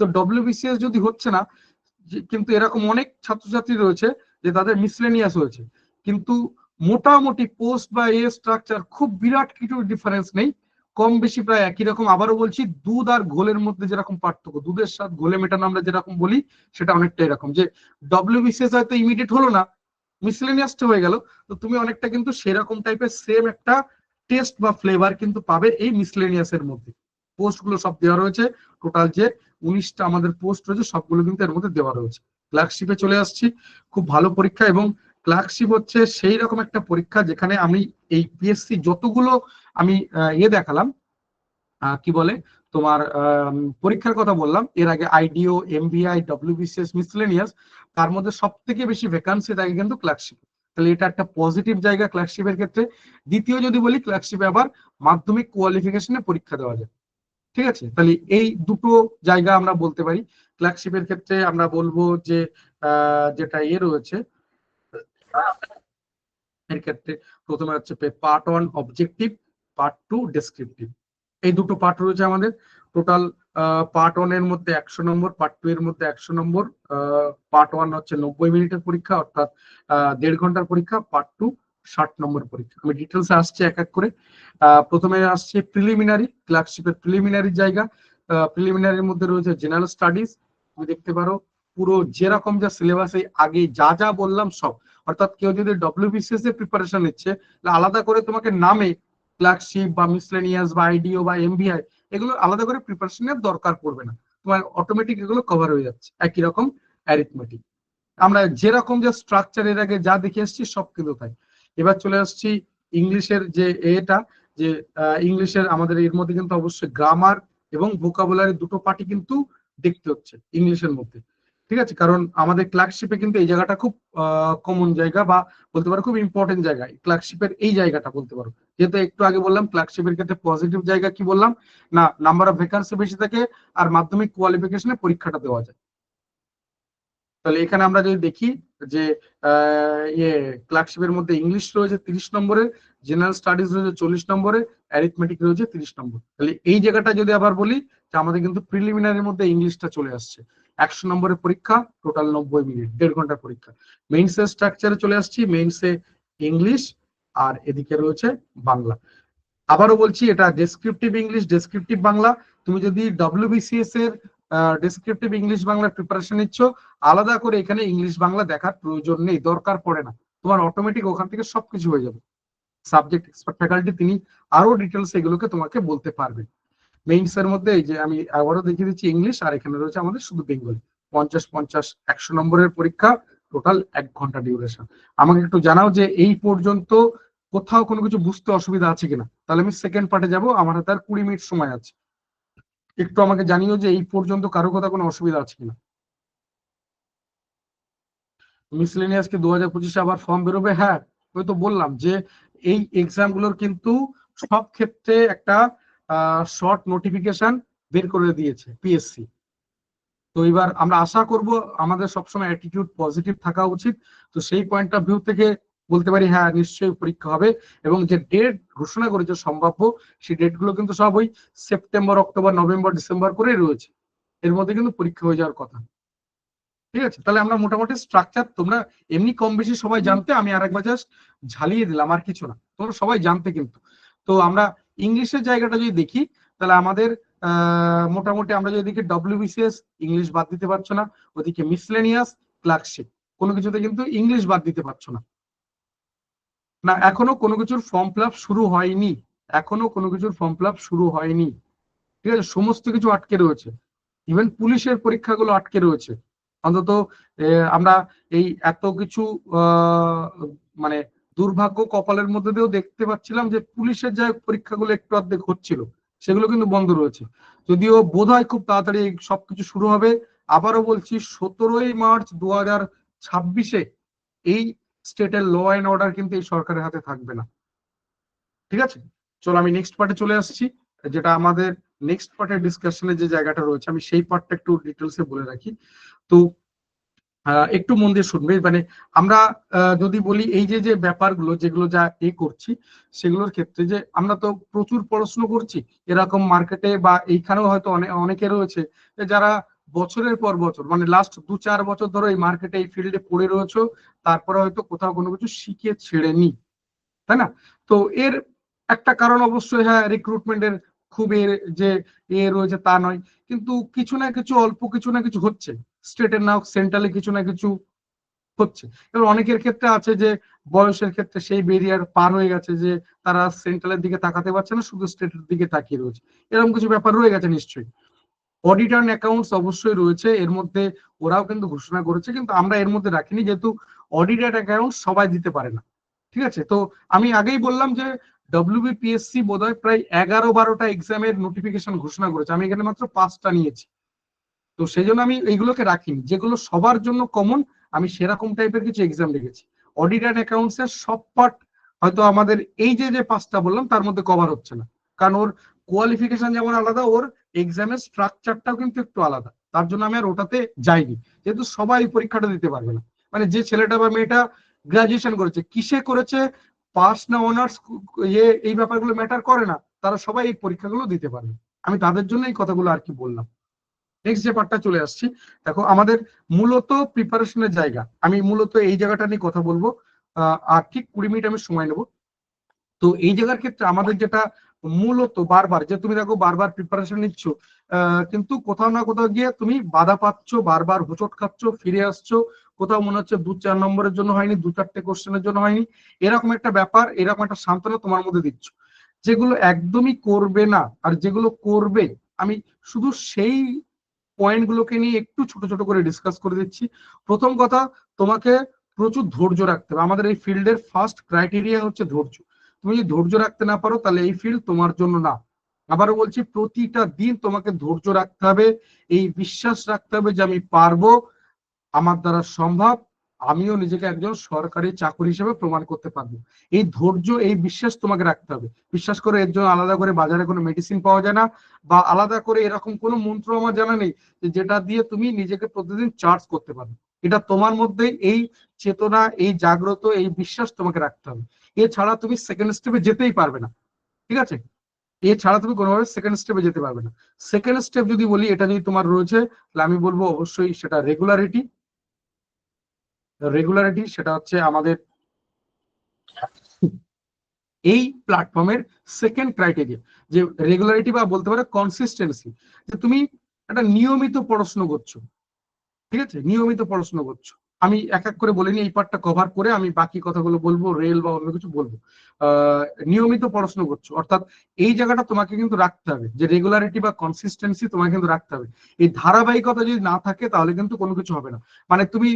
তো ডব্লিউবিসিএস যদি হচ্ছে না, কিন্তু এরকম অনেক ছাত্রছাত্রী রয়েছে যে তাদের মিসলেনিয়াস হয়েছে, কিন্তু মোটামুটি পোস্ট বা এ স্ট্রাকচার খুব বিরাট কিছু ডিফারেন্স নেই, কম বেশি প্রায় একই রকম। আবারও বলছি, দুধ আর ঘোলের মধ্যে যেরকম পার্থক্য, দুধের স্বাদ ঘোলে মেটানো আমরা যেরকম বলি, সেটা অনেকটা এরকম, যে ডব্লিউবিসিএস হয়তো ইমিডিয়েট হলো না, মিসলেনিয়াসটা হয়ে গেল, তো তুমি অনেকটা কিন্তু সেরকম টাইপের সেম একটা টেস্ট বা ফ্লেভার কিন্তু পাবে এই মিসলেনিয়াস এর মধ্যে। পোস্ট গুলো সব দেওয়া রয়েছে, টোটাল যে 19টা আমাদের পোস্ট রয়েছে সবগুলো কিন্তু এর মধ্যে দেওয়া রয়েছে। ক্লার্কশিপে চলে আসছি, খুব ভালো পরীক্ষা। এবং ক্লার্কশিপ হচ্ছে সেই রকম একটা পরীক্ষা যেখানে আমি এই পিএসসি যতগুলো আমি দেখালাম, কি বলে তোমার পরীক্ষার কথা বললাম এর আগে, আইডিও, এমবিআই, ডব্লিউবিসিএস, মিসলেনিয়াস, তার মধ্যে সব থেকে বেশি ভ্যাকান্সি থাকে কিন্তু ক্লার্কশিপ। তাহলে এটা একটা পজিটিভ জায়গা ক্লার্কশিপের ক্ষেত্রে। দ্বিতীয় যদি বলি, ক্লার্কশিপে আবার মাধ্যমিক কোয়ালিফিকেশনে পরীক্ষা দেওয়া যায়। ঠিক আছে, তাহলে এই দুটো জায়গা আমরা বলতে পারি। ক্লার্কশিপের ক্ষেত্রে আমরা বলবো যে যেটা রয়েছে এর ক্ষেত্রে, প্রথমে হচ্ছে পার্ট 1 অবজেক্টিভ, পার্ট 2 ডেসক্রিপটিভ, এই দুটো পার্ট রয়েছে আমাদের। টোটাল পার্ট 1 এর মধ্যে 100 নম্বর, পার্ট 2 এর মধ্যে 100 নম্বর। পার্ট 1 হচ্ছে 90 মিনিটের পরীক্ষা, অর্থাৎ 1.5 ঘন্টার পরীক্ষা। পার্ট 2 60 নম্বর পরীক্ষা। আমি ডিটেলসে আসছি এক এক করে। প্রথমে আসছে প্রিলিমিনারি, ক্লার্কশিপের প্রিলিমিনারি জায়গা। প্রিলিমিনারির মধ্যে রয়েছে জেনারেল স্টাডিজ, তুমি দেখতে পারো পুরো যেরকম যা সিলেবাস আগে যা যা বললাম সব। অর্থাৎ কেউ যদি ডব্লিউবিসিএস এর প্রিপারেশন নিচ্ছে, আলাদা করে তোমাকে নামে ক্লার্কশিপ বা মিসলেনিয়াস বা আইডিও বা এমবিআই, এগুলো আলাদা করে প্রিপারেশনের দরকার পড়বে না, তোমার অটোমেটিক এগুলো কভার হয়ে যাচ্ছে। একই রকম অ্যারিথমেটিক, আমরা যেরকম যে স্ট্রাকচার এর আগে যা দেখে এসেছি সব কিন্তু তাই। এবার চলে আসছি ইংলিশের যে এটা, যে ইংলিশের আমাদের এর মধ্যে কিন্তু অবশ্যই গ্রামার এবং ভোকাবুলারি দুটো পার্টি কিন্তু দেখতে হচ্ছে ইংলিশের মধ্যে। ঠিক আছে, কারণ আমাদের ক্লার্কশিপে কিন্তু এই জায়গাটা খুব কমন জায়গা, বা বলতে পারো খুব ইম্পর্টেন্ট জায়গা ক্লার্কশিপের এই জায়গাটা বলতে পারো। যেহেতু একটু আগে বললাম ক্লার্কশিপের ক্ষেত্রে পজিটিভ জায়গা কি বললাম না, নাম্বার অফ ভ্যাকান্সি বেশি থাকে, আর মাধ্যমিক কোয়ালিফিকেশনে পরীক্ষাটা দেওয়া যায়। তাহলে এখানে আমরা যদি দেখি যে ক্লার্কশিপের মধ্যে ইংলিশ রয়েছে 30 নম্বরের, জেনারেল স্টাডিজ রয়েছে 40 নম্বরের, অ্যারিথমেটিক রয়েছে 30 নম্বর। তাহলে এই জায়গাটা যদি আবার বলি যে আমাদের কিন্তু প্রিলিমিনারির মধ্যে ইংলিশটা চলে আসছে, 100 নম্বরের পরীক্ষা, টোটাল 90 মিনিট, 1.5 ঘন্টার পরীক্ষা। মেইনসের স্ট্রাকচারে চলে আসছি, মেইনসে ইংলিশ আর এদিকে রয়েছে বাংলা। আবারও বলছি, এটা ডেসক্রিপটিভ ইংলিশ, ডেসক্রিপটিভ বাংলা। তুমি যদি ডব্লিউবিসিএস এর ডেসক্রিপটিভ ইংলিশ বাংলার প্রিপারেশন নিচ্ছ, আলাদা করে এখানে ইংলিশ বাংলা দেখার প্রয়োজন নেই, দরকার পড়ে না, তোমার অটোমেটিক ওখান থেকে সবকিছু হয়ে যাবে। সাবজেক্ট এক্সপার্ট ফ্যাকাল্টি তিনি আরো ডিটেলস এগুলোকে তোমাকে বলতে পারবেন। মেইনস এর মধ্যে এই যে আমি আবারও দেখিয়ে দিচ্ছি ইংলিশ, আর এখানে রয়েছে আমাদের শুধু বেঙ্গলি। 50-50 100 নম্বরের পরীক্ষা, টোটাল 1 ঘন্টা ডিউরেশন। আমাকে একটু জানাও যে এই পর্যন্ত কোথাও কোনো কিছু বুঝতে অসুবিধা আছে কিনা, তাহলে আমি সেকেন্ড পার্টে যাব, আমার হাতে আর 20 মিনিট সময় আছে। একটু আমাকে জানিও যে এই পর্যন্ত কারো কথা কোনো অসুবিধা আছে কিনা। মিসলেনিয়াস কি 2025-এ আবার ফর্ম বেরোবে? হ্যাঁ, ওই তো বললাম যে এই এক্সাম গুলোর কিন্তু সব ক্ষেত্রে একটা শর্ট নোটিফিকেশন বের করে দিয়েছে পিএসসি। তো এবার আমরা আশা করব আমাদের সবসময় অ্যাটিটিউড পজিটিভ থাকা উচিত। তো সেই পয়েন্ট অফ ভিউ থেকে বলতে পারি হ্যাঁ নিশ্চয়ই পরীক্ষা হবে, এবং যে ডেট ঘোষণা করেছে সম্ভাব্য সেই ডেট গুলো কিন্তু সব ওই সেপ্টেম্বর, অক্টোবর, নভেম্বর, ডিসেম্বর করেই রয়েছে। এর মধ্যে কিন্তু পরীক্ষা হয়ে যাওয়ার কথা। ঠিক আছে, তাহলে আমরা মোটামুটি স্ট্রাকচার তোমরা এমনি কম বেশি সবাই জানতে, আমি আরেকবার জাস্ট ঝালিয়ে দিলাম, আর কিছু না, তোমরা সবাই জানতে কিন্তু। তো আমরা ইংলিশের জায়গাটা যদি দেখি তাহলে আমাদের মোটামুটি আমরা যদি দেখি ডব্লিউবিসিএস ইংলিশ বাদ দিতে পারছো না, ওদিকে মিসলেনিয়াস, ক্লার্কশিপ, কোনো কিছুতে কিন্তু ইংলিশ বাদ দিতে পারছো না। না, এখনো কোনো কিছুর ফর্ম ফিল আপ শুরু হয়নি, এখনো কোনো কিছুর ফর্ম ফিল আপ শুরু হয়নি। ঠিক আছে, সমস্ত কিছু আটকে রয়েছে, ইভেন পুলিশের পরীক্ষাগুলো আটকে রয়েছে। অন্তত আমরা এই এত কিছু মানে দুর্ভাগ্য কপালের মধ্যে দিয়েও দেখতে পাচ্ছিলাম যে পুলিশের যে পরীক্ষাগুলো একটু অর্ধেক হচ্ছিল সেগুলো কিন্তু বন্ধ রয়েছে। যদিও বোধ হয় খুব তাড়াতাড়ি সবকিছু শুরু হবে। আবারও বলছি 17ই মার্চ 2026 এই স্টেটের ল অ্যান্ড অর্ডার কিন্তু এই সরকারের হাতে থাকবে না। ঠিক আছে, চলো আমি নেক্সট পার্টে চলে আসছি, যেটা আমাদের নেক্সট পার্টের ডিসকাশনের যে জায়গাটা রয়েছে আমি সেই পার্টটা একটু ডিটেলসে বলে রাখি। তো একটু মন দিয়ে শুনবে, মানে আমরা যদি বলি এই যে যে ব্যাপারগুলো যেগুলো যা করছি সেগুলোর ক্ষেত্রে যে আমরা তো প্রচুর পড়াশোনা করছি, এরকম মার্কেটে বা এইখানেও হয়তো অনেকে রয়েছে যারা বছরের পর বছর মানে লাস্ট 2-4 বছর ধরে এই মার্কেটে এই ফিল্ডে পড়ে রয়েছে, তারপরে হয়তো কোথাও কোনো কিছু শিখে ছেড়েনি, তাই না? তো এর একটা কারণ অবশ্যই হ্যাঁ রিক্রুটমেন্টের খুব এর যে রয়েছে তা নয়, কিন্তু কিছু না কিছু অল্প কিছু না কিছু হচ্ছে, স্টেটের না হোক সেন্ট্রালে কিছু না কিছু হচ্ছে। এবার অনেকের ক্ষেত্রে আছে যে বয়সের ক্ষেত্রে সেই ব্যারিয়ার পার হয়ে গেছে যে তারা সেন্ট্রালের দিকে তাকাতে পারছে না, শুধু স্টেটের দিকে তাকিয়ে রয়েছে, এরকম কিছু ব্যাপার রয়ে গেছে নিশ্চয়ই। অডিট অ্যান্ড অ্যাকাউন্টস অবশ্যই রয়েছে এর মধ্যে, ওরাও কিন্তু ঘোষণা করেছে, কিন্তু আমরা এর মধ্যে রাখিনি যেহেতু অডিট অ্যান্ড অ্যাকাউন্টস সবাই দিতে পারে না। ঠিক আছে, তো আমি আগেই বললাম যে ডব্লিউবিপিএসসি বোধহয় প্রায় 11-12টা এক্সামের নোটিফিকেশন ঘোষণা করেছে, আমি এখানে মাত্র 5টা নিয়েছি। তো সেই জন্য আমি এইগুলোকে রাখিনি, যেগুলো সবার জন্য কমন আমি সেরকম টাইপের কিছু এক্সাম লিখেছি। অডিট অ্যান্ড অ্যাকাউন্টস এর সব পার্ট হয়তো আমাদের এই যে যে 5টা বললাম তার মধ্যে কভার হচ্ছে না, কারণ ওর কোয়ালিফিকেশন যেমন আলাদা, ওর এক্সামের স্ট্রাকচারটাও কিন্তু একটু আলাদা, তার জন্য আমি আর ওটাতে যাইনি, যেহেতু সবাই পরীক্ষাটা দিতে পারবে না। মানে যে ছেলেটা বা মেয়েটা গ্রাজুয়েশন করেছে, কিসে করেছে, পাস না অনার্স, এই ব্যাপারগুলো ম্যাটার করে না, তারা সবাই এই পরীক্ষাগুলো দিতে পারবে। আমি তাদের জন্য এই কথাগুলো আর কি বললাম। নেক্সট যে পার্টটা চলে আসছি, দেখো আমাদের মূলত প্রিপারেশনের জায়গা, আমি মূলত এই জায়গাটা নিয়ে কথা বলবো, আর ঠিক 20 মিনিট আমি সময় নেব। তো এই জায়গার ক্ষেত্রে আমাদের যেটা মূলত বারবার যে তুমি দেখো বারবার প্রিপারেশন নিচ্ছ, কিন্তু কোথাও না কোথাও গিয়ে তুমি বাধা পাচ্ছ, বারবার হোঁচট খাচ্ছ, ফিরে আসছো, কোথাও মনে হচ্ছে 2-4 নম্বরের জন্য হয়নি, 2-4টে কোশ্চেনের জন্য হয়নি, এরকম একটা ব্যাপার, এরকম একটা সান্ত্বনা তোমার মধ্যে দিচ্ছ। যেগুলো একদমই করবে না আর যেগুলো করবে, আমি শুধু সেই পয়েন্ট গুলোকে নিয়ে একটু ছোট ছোট করে ডিসকাস করে দিচ্ছি। প্রথম কথা, তোমাকে প্রচুর ধৈর্য রাখতে হবে, আমাদের এই ফিল্ডের ফার্স্ট ক্রাইটেরিয়া হচ্ছে ধৈর্য। তুমি যদি ধৈর্য রাখতে না পারো তাহলে এই ফিল্ড তোমার জন্য না। আবারও বলছি, প্রতিটা দিন তোমাকে ধৈর্য রাখতে হবে, এই বিশ্বাস রাখতে হবে যে আমি পারবো, আমার দ্বারা সম্ভব, আমিও নিজেকে একজন সরকারি চাকরি হিসেবে প্রমাণ করতে পারবো। এই ধৈর্য, এই বিশ্বাস তোমাকে রাখতে হবে। বিশ্বাস করে এর জন্য আলাদা করে বাজারে কোনো মেডিসিন পাওয়া যায় না, বা আলাদা করে এরকম কোনো মন্ত্র আমার জানা নেই যেটা দিয়ে তুমি নিজেকে প্রতিদিন চার্জ করতে পারবে। এটা তোমার মধ্যে এই চেতনা, এই জাগ্রত, এই বিশ্বাস তোমাকে রাখতে হবে। এছাড়া তুমি সেকেন্ড স্টেপে যেতেই পারবে না। ঠিক আছে, এছাড়া তুমি কোনোভাবে সেকেন্ড স্টেপে যেতে পারবে না। সেকেন্ড স্টেপ যদি বলি, এটা যদি তোমার রয়েছে তাহলে আমি বলবো অবশ্যই সেটা রেগুলারিটি। রেগুলারিটি সেটা হচ্ছে আমাদের এই প্ল্যাটফর্মের সেকেন্ড ক্রাইটেরিয়া, যে রেগুলারিটি বা বলতে পারো কনসিস্টেন্সি, যে তুমি একটা নিয়মিত পড়াশোনা করছো। ঠিক আছে, নিয়মিত পড়াশোনা করছো। আমি এক এক করে বলিনি, এই পার্টটা কভার করে আমি বাকি কথাগুলো বলবো, রেল বা অন্য কিছু বলবো। নিয়মিত পড়াশোনা করছো অর্থাৎ এই জায়গাটা তোমাকে কিন্তু রাখতে হবে, যে রেগুলারিটি বা কনসিস্টেন্সি তোমাকে কিন্তু রাখতে হবে। এই ধারাবাহিকতা যদি না থাকে তাহলে কিন্তু কোনো কিছু হবে না। মানে তুমি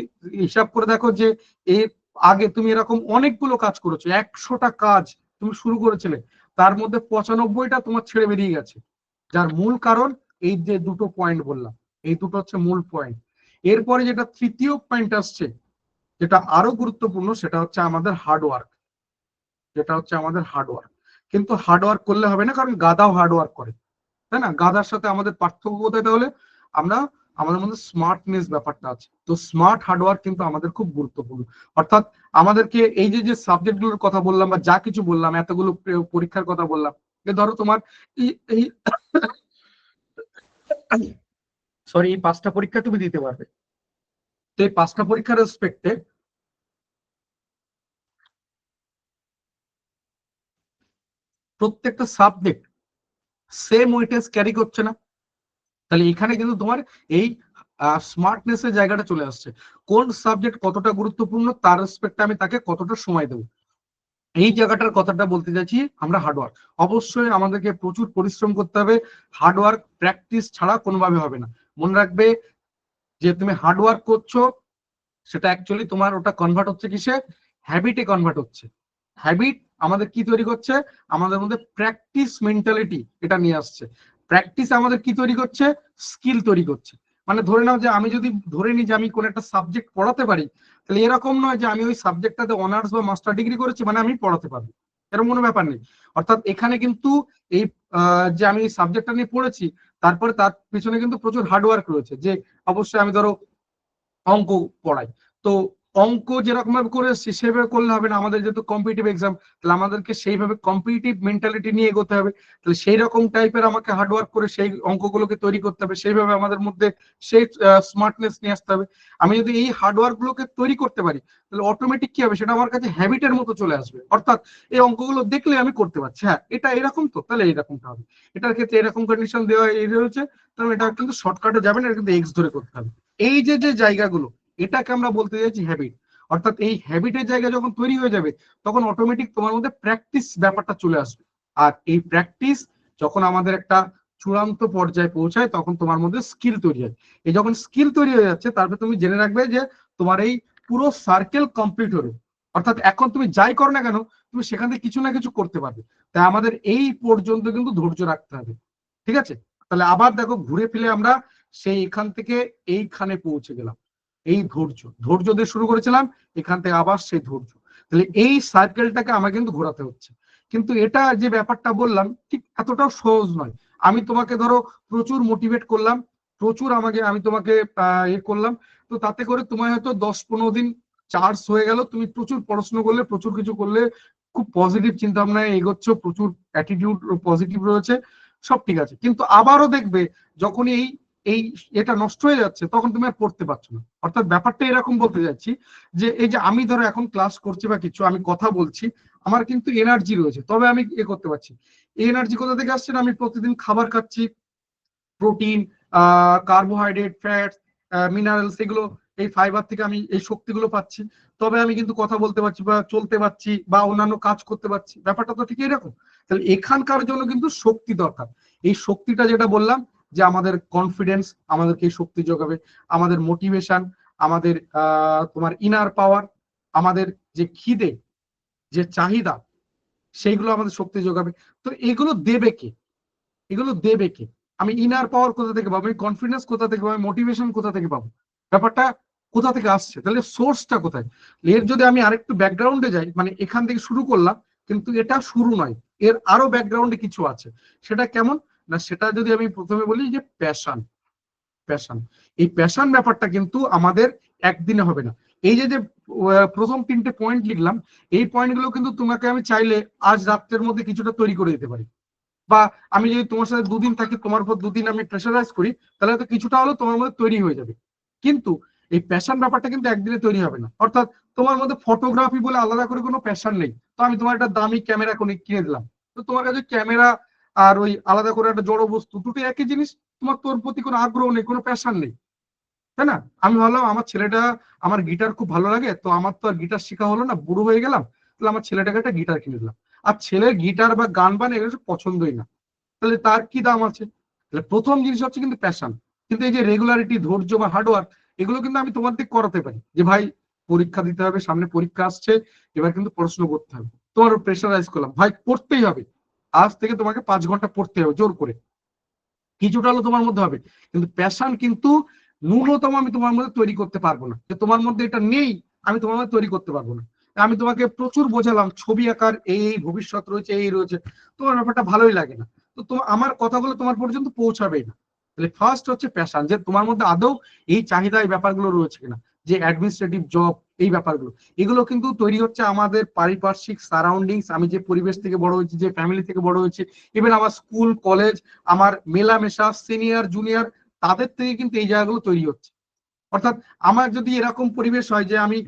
হিসাব করে দেখো যে এর আগে তুমি এরকম অনেকগুলো কাজ করেছো, 100টা কাজ তুমি শুরু করেছিলে, তার মধ্যে 95টা তোমার ছেড়ে বেরিয়ে গেছে, যার মূল কারণ এই যে দুটো পয়েন্ট বললাম, এই দুটো হচ্ছে মূল পয়েন্ট। এরপরে যেটা তৃতীয় পয়েন্ট আসছে, যেটা আরো গুরুত্বপূর্ণ, সেটা হচ্ছে আমাদের হার্ডওয়ার্ক, যেটা হচ্ছে আমাদের হার্ডওয়ার্ক। কিন্তু হার্ড ওয়ার্ক করলে হবে না, কারণ গাধাও হার্ড ওয়ার্ক করে, তাই না? গাধার সাথে আমাদের পার্থক্য কোথায় তাহলে? আমরা আমাদের মধ্যে স্মার্টনেস ব্যাপারটা আছে, তো স্মার্ট হার্ডওয়ার্ক কিন্তু আমাদের খুব গুরুত্বপূর্ণ। অর্থাৎ আমাদেরকে এই যে যে সাবজেক্ট গুলোর কথা বললাম বা যা কিছু বললাম, এতগুলো পরীক্ষার কথা বললাম, ধরো তোমার এই এই সরি এই 5টা পরীক্ষা তুমি দিতে পারবে। তো এই 5টা পরীক্ষার রেসপেক্টে প্রত্যেকটা সাবজেক্ট সেম ওয়েটেজ ক্যারি করছে না? তাহলে এখানে কিন্তু তোমার এই স্মার্টনেস এর জায়গাটা চলে আসছে। কোন সাবজেক্ট কতটা গুরুত্বপূর্ণ তার রেসপেক্টে আমি তাকে কতটা সময় দেবো, এই জায়গাটার কথাটা বলতে চাইছি আমরা। হার্ডওয়ার্ক অবশ্যই আমাদেরকে প্রচুর পরিশ্রম করতে হবে, হার্ডওয়ার্ক প্র্যাকটিস ছাড়া কোনোভাবে হবে না। মনে রাখবে যে তুমি হার্ডওয়ার্ক করছো, সেটা অ্যাকচুয়ালি তোমার ওটা কনভার্ট হচ্ছে কিসে? হ্যাবিটে কনভার্ট হচ্ছে। হ্যাবিট আমাদের কি তৈরি করছে? আমাদের মধ্যে প্র্যাকটিস মেন্টালিটি এটা নিয়ে আসছে। প্র্যাকটিস আমাদের কি তৈরি করছে? স্কিল তৈরি করছে। মানে ধরে নাও যে আমি যদি ধরে নিই যে আমি কোন একটা সাবজেক্ট পড়াতে পারি, তাহলে এরকম নয় যে আমি ওই সাবজেক্টটাতে অনার্স বা মাস্টার ডিগ্রি করেছি মানে আমি পড়াতে পারবো, এরকম কোনো ব্যাপার নেই। অর্থাৎ এখানে কিন্তু এই যে আমি এই সাবজেক্টটা নিয়ে পড়েছি, তারপরে তার পিছনে কিন্তু প্রচুর হার্ডওয়ার্ক রয়েছে। যে অবশ্যই আমি ধরো অঙ্ক পড়াই, তো অঙ্ক যেরকম ভাবে করে এসেছি সেভাবে করলে হবে না, আমাদের যেহেতু কম্পিটিটিভ এক্সাম, তাহলে আমাদেরকে সেইভাবে কম্পিটিটিভ মেন্টালিটি নিয়ে এগোতে হবে। তাহলে সেই রকম টাইপের আমাকে হার্ডওয়ার্ক করে সেই অঙ্কগুলোকে তৈরি করতে হবে, সেইভাবে আমাদের মধ্যে সেই স্মার্টনেস নিয়ে আসতে হবে। আমি যদি এই হার্ডওয়ার্ক গুলোকে তৈরি করতে পারি, তাহলে অটোমেটিক কি হবে? সেটা আমার কাছে হ্যাবিটের মতো চলে আসবে। অর্থাৎ এই অঙ্কগুলো দেখলে আমি করতে পারছি, হ্যাঁ এটা এরকম, তো তাহলে এরকমটা হবে, এটার ক্ষেত্রে এরকম কন্ডিশন দেওয়া এই রয়েছে, তাহলে এটা কিন্তু শর্টকাটে যাবে না, এটা কিন্তু এক্স ধরে করতে হবে। এই যে যে জায়গাগুলো, এটাকে আমরা বলতে চাইছি হ্যাবিট। অর্থাৎ এই হ্যাবিটের জায়গা যখন তৈরি হয়ে যাবে, তখন অটোমেটিক তোমার মধ্যে প্র্যাকটিস ব্যাপারটা চলে আসবে। আর এই প্র্যাকটিস যখন আমাদের একটা চূড়ান্ত পর্যায়ে পৌঁছায়, তখন তোমার মধ্যে স্কিল তৈরি হয়। এই যখন স্কিল তৈরি হয়ে যাচ্ছে, তারপরে তুমি জেনে রাখবে যে তোমার এই পুরো সার্কেল কমপ্লিট হলো। অর্থাৎ এখন তুমি যাই করো না কেন, তুমি সেখান থেকে কিছু না কিছু করতে পারবে। তাই আমাদের এই পর্যন্ত কিন্তু ধৈর্য রাখতে হবে, ঠিক আছে? তাহলে আবার দেখো ঘুরে ফিরে আমরা সেই এখান থেকে এইখানে পৌঁছে গেলাম। এই ধৈর্য, ধৈর্য দিয়ে শুরু করেছিলাম, এখান থেকে আবার সেই ধৈর্য। তাহলে এই সার্কেলটাকে আমাকে কিন্তু ঘোরাতে হচ্ছে। কিন্তু এটা যে ব্যাপারটা বললাম ঠিক এতটাও সহজ নয়। আমি তোমাকে ধরো প্রচুর মোটিভেট করলাম, প্রচুর আমি তোমাকে এ করলাম, তো তাতে করে তোমার হয়তো 10-15 দিন চার্জ হয়ে গেল, তুমি প্রচুর পড়াশোনা করলে, প্রচুর কিছু করলে, খুব পজিটিভ চিন্তা ভাবনায় এগোচ্ছ, প্রচুর অ্যাটিটিউড পজিটিভ রয়েছে, সব ঠিক আছে। কিন্তু আবারও দেখবে যখনই এই এই এটা নষ্ট হয়ে যাচ্ছে, তখন তুমি আর পড়তে পারছো না। অর্থাৎ ব্যাপারটা এরকম বলতে যাচ্ছি যে এই যে আমি ধরো এখন ক্লাস করছি বা কিছু আমি কথা বলছি, আমার কিন্তু এনার্জি রয়েছে, তবে আমি এ করতে পারছি। এই এনার্জি কোথা থেকে আসছে? না আমি প্রতিদিন খাবার খাচ্ছি, প্রোটিন, কার্বোহাইড্রেট, ফ্যাটস, মিনারেলস, এগুলো এই ফাইবার থেকে আমি এই শক্তিগুলো পাচ্ছি, তবে আমি কিন্তু কথা বলতে পারছি বা চলতে পারছি বা অন্যান্য কাজ করতে পারছি। ব্যাপারটা তো ঠিক এরকম। তাহলে এখানকার জন্য কিন্তু শক্তি দরকার। এই শক্তিটা যেটা বললাম যে আমাদের কনফিডেন্স আমাদেরকে এই শক্তি যোগাবে, আমাদের মোটিভেশন, আমাদের তোমার ইনার পাওয়ার, আমাদের যে খিদে, যে চাহিদা, সেইগুলো আমাদের শক্তি যোগাবে। তো এগুলো দেবে কে? এগুলো দেবে কে? আমি ইনার পাওয়ার কোথা থেকে পাবো? আমি কনফিডেন্স কোথা থেকে পাবো? মোটিভেশন কোথা থেকে পাবো? ব্যাপারটা কোথা থেকে আসছে? তাহলে সোর্সটা কোথায়? এর যদি আমি আরেকটু ব্যাকগ্রাউন্ডে যাই, মানে এখান থেকে শুরু করলাম, কিন্তু এটা শুরু নয়, এর আরো ব্যাকগ্রাউন্ডে কিছু আছে। সেটা কেমন? না সেটা যদি আমি প্রথমে বলি যে প্যাশন। প্যাশন, এই প্যাশন ব্যাপারটা কিন্তু আমাদের একদিনে হবে না। এই যে যে প্রথম 3টে পয়েন্ট লিখলাম, এই পয়েন্টগুলো কিন্তু তোমাকে আমি চাইলে আজ রাত্রের মধ্যে কিছুটা তৈরি করে দিতে পারি। বা আমি যদি তোমার সাথে 2 দিন থাকি, তোমার উপর 2 দিন আমি প্রেশারাইজ করি, তাহলে হয়তো কিছুটা হলেও তোমার মধ্যে তৈরি হয়ে যাবে। কিন্তু এই প্যাশন ব্যাপারটা কিন্তু একদিনে তৈরি হবে না। অর্থাৎ তোমার মধ্যে ফটোগ্রাফি বলে আলাদা করে কোনো প্যাশন নেই, তো আমি তোমার একটা দামি ক্যামেরা কিনে দিলাম, তো তোমার কাছে ক্যামেরা আর ওই আলাদা করে একটা জড় বস্তু দুটো একই জিনিস, তোমার তোর প্রতি কোনো আগ্রহ নেই, কোনো প্যাশন নেই, তাই না? আমি ভাবলাম আমার ছেলেটা, আমার গিটার খুব ভালো লাগে, তো আমার তো আর গিটার শেখা হলো না, বুড়ো হয়ে গেলাম, তাহলে আমার ছেলেটাকে একটা গিটার কিনে দিলাম। আর ছেলের গিটার বা গান বান এগুলো পছন্দই না, তাহলে তার কি দাম আছে? তাহলে প্রথম জিনিস হচ্ছে কিন্তু প্যাশন। কিন্তু এই যে রেগুলারিটি, ধৈর্য বা হার্ডওয়ার্ক, এগুলো কিন্তু আমি তোমার দিক করাতে পারি যে ভাই পরীক্ষা দিতে হবে, সামনে পরীক্ষা আসছে, এবার কিন্তু পড়াশোনা করতে হবে। তোমার প্রেশারাইজ করলাম, ভাই পড়তেই হবে, আজ থেকে তোমাকে 5 ঘন্টা পড়তে হবে জোর করে, কিছুটা হলো তোমার মধ্যে হবে। কিন্তু প্যাশন কিন্তু ন্যূনতম আমি তোমার মধ্যে তৈরি করতে পারবো না, যে তোমার মধ্যে এটা নেই আমি তোমার মধ্যে তৈরি করতে পারবো না। আমি তোমাকে প্রচুর বোঝালাম ছবি আঁকার এই ভবিষ্যৎ রয়েছে, এই রয়েছে, তোমার ব্যাপারটা ভালোই লাগে না, তো তোমার আমার কথাগুলো তোমার পর্যন্ত পৌঁছাবেই না। তাহলে ফার্স্ট হচ্ছে প্যাশন, যে তোমার মধ্যে আদৌ এই চাহিদা, এই ব্যাপারগুলো রয়েছে কিনা, যে অ্যাডমিনিস্ট্রেটিভ জব, এই ব্যাপারগুলো, এগুলো কিন্তু তৈরি হচ্ছে আমাদের পারিপার্শ্বিক সারাউন্ডিংস, আমি যে পরিবেশ থেকে বড় হয়েছি, যে ফ্যামিলি থেকে বড় হয়েছি, ইভেন আমার স্কুল কলেজ, আমার মেলামেশা, সিনিয়র জুনিয়র, তাদের থেকে কিন্তু এই জায়গাগুলো তৈরি হচ্ছে। অর্থাৎ আমার যদি এরকম পরিবেশ হয় যে আমি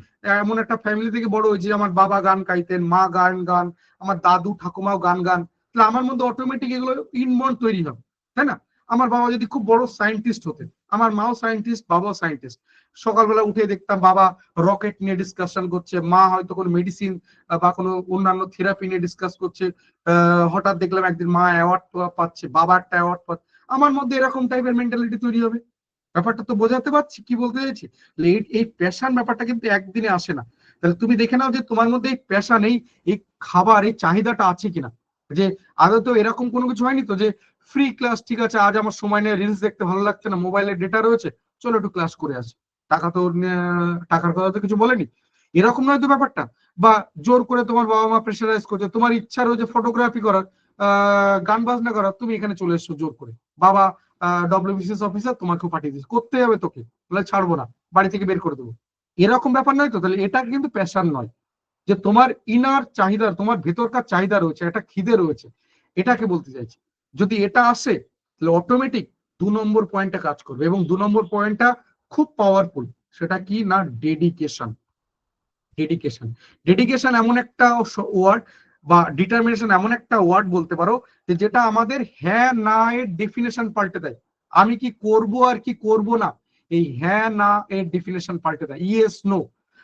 এমন একটা ফ্যামিলি থেকে বড় হয়েছি, আমার বাবা গান গাইতেন, মা গান গান, আমার দাদু ঠাকুমাও গান গান, তাহলে আমার মধ্যে অটোমেটিক এগুলো ইনবর্ন তৈরি হবে, তাই না? আমার বাবা যদি খুব বড় সায়েন্টিস্ট হতেন, আমার মাও সায়েন্টিস্ট, বাবাও সায়েন্টিস্ট, সকালবেলা উঠে দেখতাম বাবা রকেট নিয়ে ডিসকাশন করছে, মা হয়তো কোনো মেডিসিন বা কোনো অন্যান্য থেরাপি নিয়ে ডিসকাস করছে, হঠাৎ দেখলাম একদিন মা অ্যাওয়ার্ড পাচ্ছে, বাবা একটা অ্যাওয়ার্ড পাচ্ছে, আমার মধ্যে এরকম টাইপের মেন্টালিটি তৈরি হবে। ব্যাপারটা তো বোঝাতে পারছি কি বলতে চাইছি? এই প্যাশন ব্যাপারটা কিন্তু একদিনে আসে না। তাহলে তুমি দেখে নাও যে তোমার মধ্যে এই প্যাশন, এই খাবার, এই চাহিদাটা আছে কিনা, যে আদৌ তো এরকম কোনো কিছু হয়নি তো যে ফ্রি ক্লাস, ঠিক আছে আজ আমার সময় নেই, রিলস দেখতে ভালো লাগছে না, মোবাইলে ডেটা রয়েছে, চলো একটু ক্লাস করে আসি, টাকা তো টাকার কথা তো কিছু বলেনি, এরকম নয় তো ব্যাপারটা। বা জোর করে তোমার বাবা মা প্রেশারাইজ করছে, তোমার ইচ্ছা রয়েছে ফটোগ্রাফি করার, গান বাজনা করার, তুমি এখানে চলে এসছো জোর করে, বাবা ডব্লিউবিসিএস অফিসার, তোমাকেও পাঠিয়ে দিচ্ছে, করতে হবে তোকে, বলে ছাড়বো না, বাড়ি থেকে বের করে দেবো, এরকম ব্যাপার নয় তো? তাহলে এটা কিন্তু প্যাশন নয়, যে তোমার ইনার চাহিদা, তোমার ভেতরকার চাহিদা রয়েছে, একটা খিদে রয়েছে, এটাকে বলতে চাইছি। যদি এটা আসে তাহলে অটোমেটিক 2 নম্বর পয়েন্টটা কাজ করবে, এবং 2 নম্বর পয়েন্টটা খুব পাওয়ারফুল। সেটা কি না? ডেডিকেশন। ডেডিকেশন, ডেডিকেশন এমন একটা ওয়ার্ড, বা ডিটারমিনেশন এমন একটা ওয়ার্ড বলতে পারো, যে যেটা আমাদের হ্যাঁ না এর ডেফিনেশন পাল্টে দেয়। আমি কি করব আর কি করব না, এই হ্যাঁ না এর ডেফিনেশন পাল্টে দেয়, ইয়েস নো,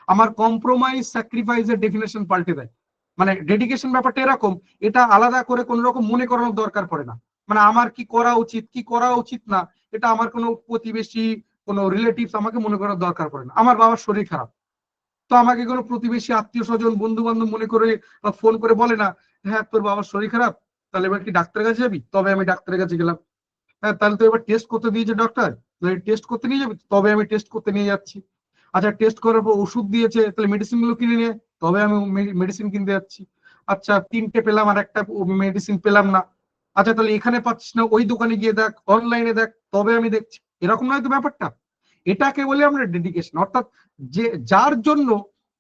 আমার কম্প্রোমাইজ স্যাক্রিফাইস এর ডেফিনেশন পাল্টে দেয়। মানে ডেডিকেশন ব্যাপারটা এরকম, এটা আলাদা করে কোন রকম মনে করানোর দরকার পড়ে না। মানে আমার কি করা উচিত, কি করা উচিত না, এটা আমার কোনো প্রতিবেশী, কোনো রিলেটিভস আমাকে মনে করার দরকার পড়ে না। আমার বাবার শরীর খারাপ, তো আমাকে কোনো প্রতিবেশী, আত্মীয় স্বজন, বন্ধু বান্ধব মনে করে বা ফোন করে বলে না, হ্যাঁ তোর বাবার শরীর খারাপ, তাহলে এবার কি ডাক্তারের কাছে যাবি? তবে আমি ডাক্তারের কাছে গেলাম। হ্যাঁ তাহলে তো এবার টেস্ট করতে দিয়েছে ডক্টর, টেস্ট করতে নিয়ে যাবি? তবে আমি টেস্ট করতে নিয়ে যাচ্ছি। আচ্ছা টেস্ট করার পর ওষুধ দিয়েছে, তাহলে মেডিসিন গুলো কিনে নিয়ে, তবে আমি মেডিসিন কিনতে যাচ্ছি। আচ্ছা 3টে পেলাম আর একটা মেডিসিন পেলাম না, আচ্ছা তাহলে এখানে পাচ্ছিস না, ওই দোকানে গিয়ে দেখ, অনলাইনে দেখ, তবে আমি দেখছি। এরকম নয় তো ব্যাপারটা? এটাকে বলি আমরা ডেডিকেশন। অর্থাৎ যে যার জন্য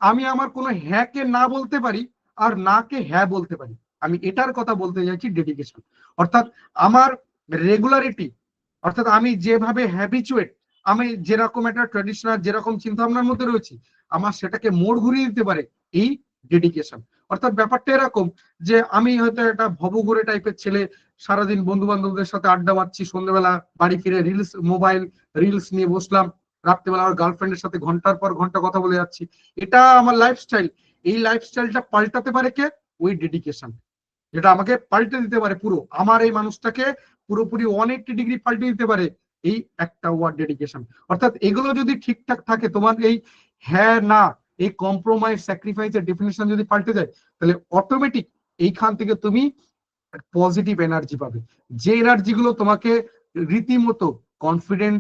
আমি আমার কোনো হ্যাঁ কে না বলতে পারি, আর না কে হ্যাঁ বলতে পারি, আমি এটার কথা বলতে চাইছি ডেডিকেশন। অর্থাৎ আমার রেগুলারিটি, অর্থাৎ আমি যেভাবে হ্যাবিচুয়েট, আমি যেরকম একটা ট্রেডিশনাল, যেরকম চিন্তা ভাবনার মধ্যে রয়েছি, আমার সেটাকে মোড় ঘুরিয়ে দিতে পারে এই ডেডিকেশন। অর্থাৎ ব্যাপারটা এরকম, যে আমি হয়তো একটা ভবঘুরে টাইপের ছেলে, সারাদিন বন্ধু বান্ধবদের সাথে আড্ডা মারছি, সন্ধ্যেবেলা বাড়ি ফিরে রিলস, মোবাইল রিলস নিয়ে বসলাম, রাত্রেবেলা আমার গার্লফ্রেন্ডের সাথে ঘন্টার পর ঘন্টা কথা বলে যাচ্ছি, এটা আমার লাইফস্টাইল। এই লাইফস্টাইলটা পাল্টাতে পারে কে? ওই ডেডিকেশন, যেটা আমাকে পাল্টে দিতে পারে, পুরো আমার এই মানুষটাকে পুরোপুরি 180 ডিগ্রি পাল্টে দিতে পারে এই একটা ওয়ার্ড, ডেডিকেশন। অর্থাৎ এগুলো যদি ঠিকঠাক থাকে, তোমার এই হ্যাঁ না, এই কম্প্রোমাইজ স্যাক্রিফাইসের ডেফিনেশন যদি পাল্টে যায়, তাহলে অটোমেটিক এইখান থেকে তুমি পজিটিভ এনার্জি পাবে, যে এনার্জি গুলো তোমাকে রীতিমতো কনফিডেন্ট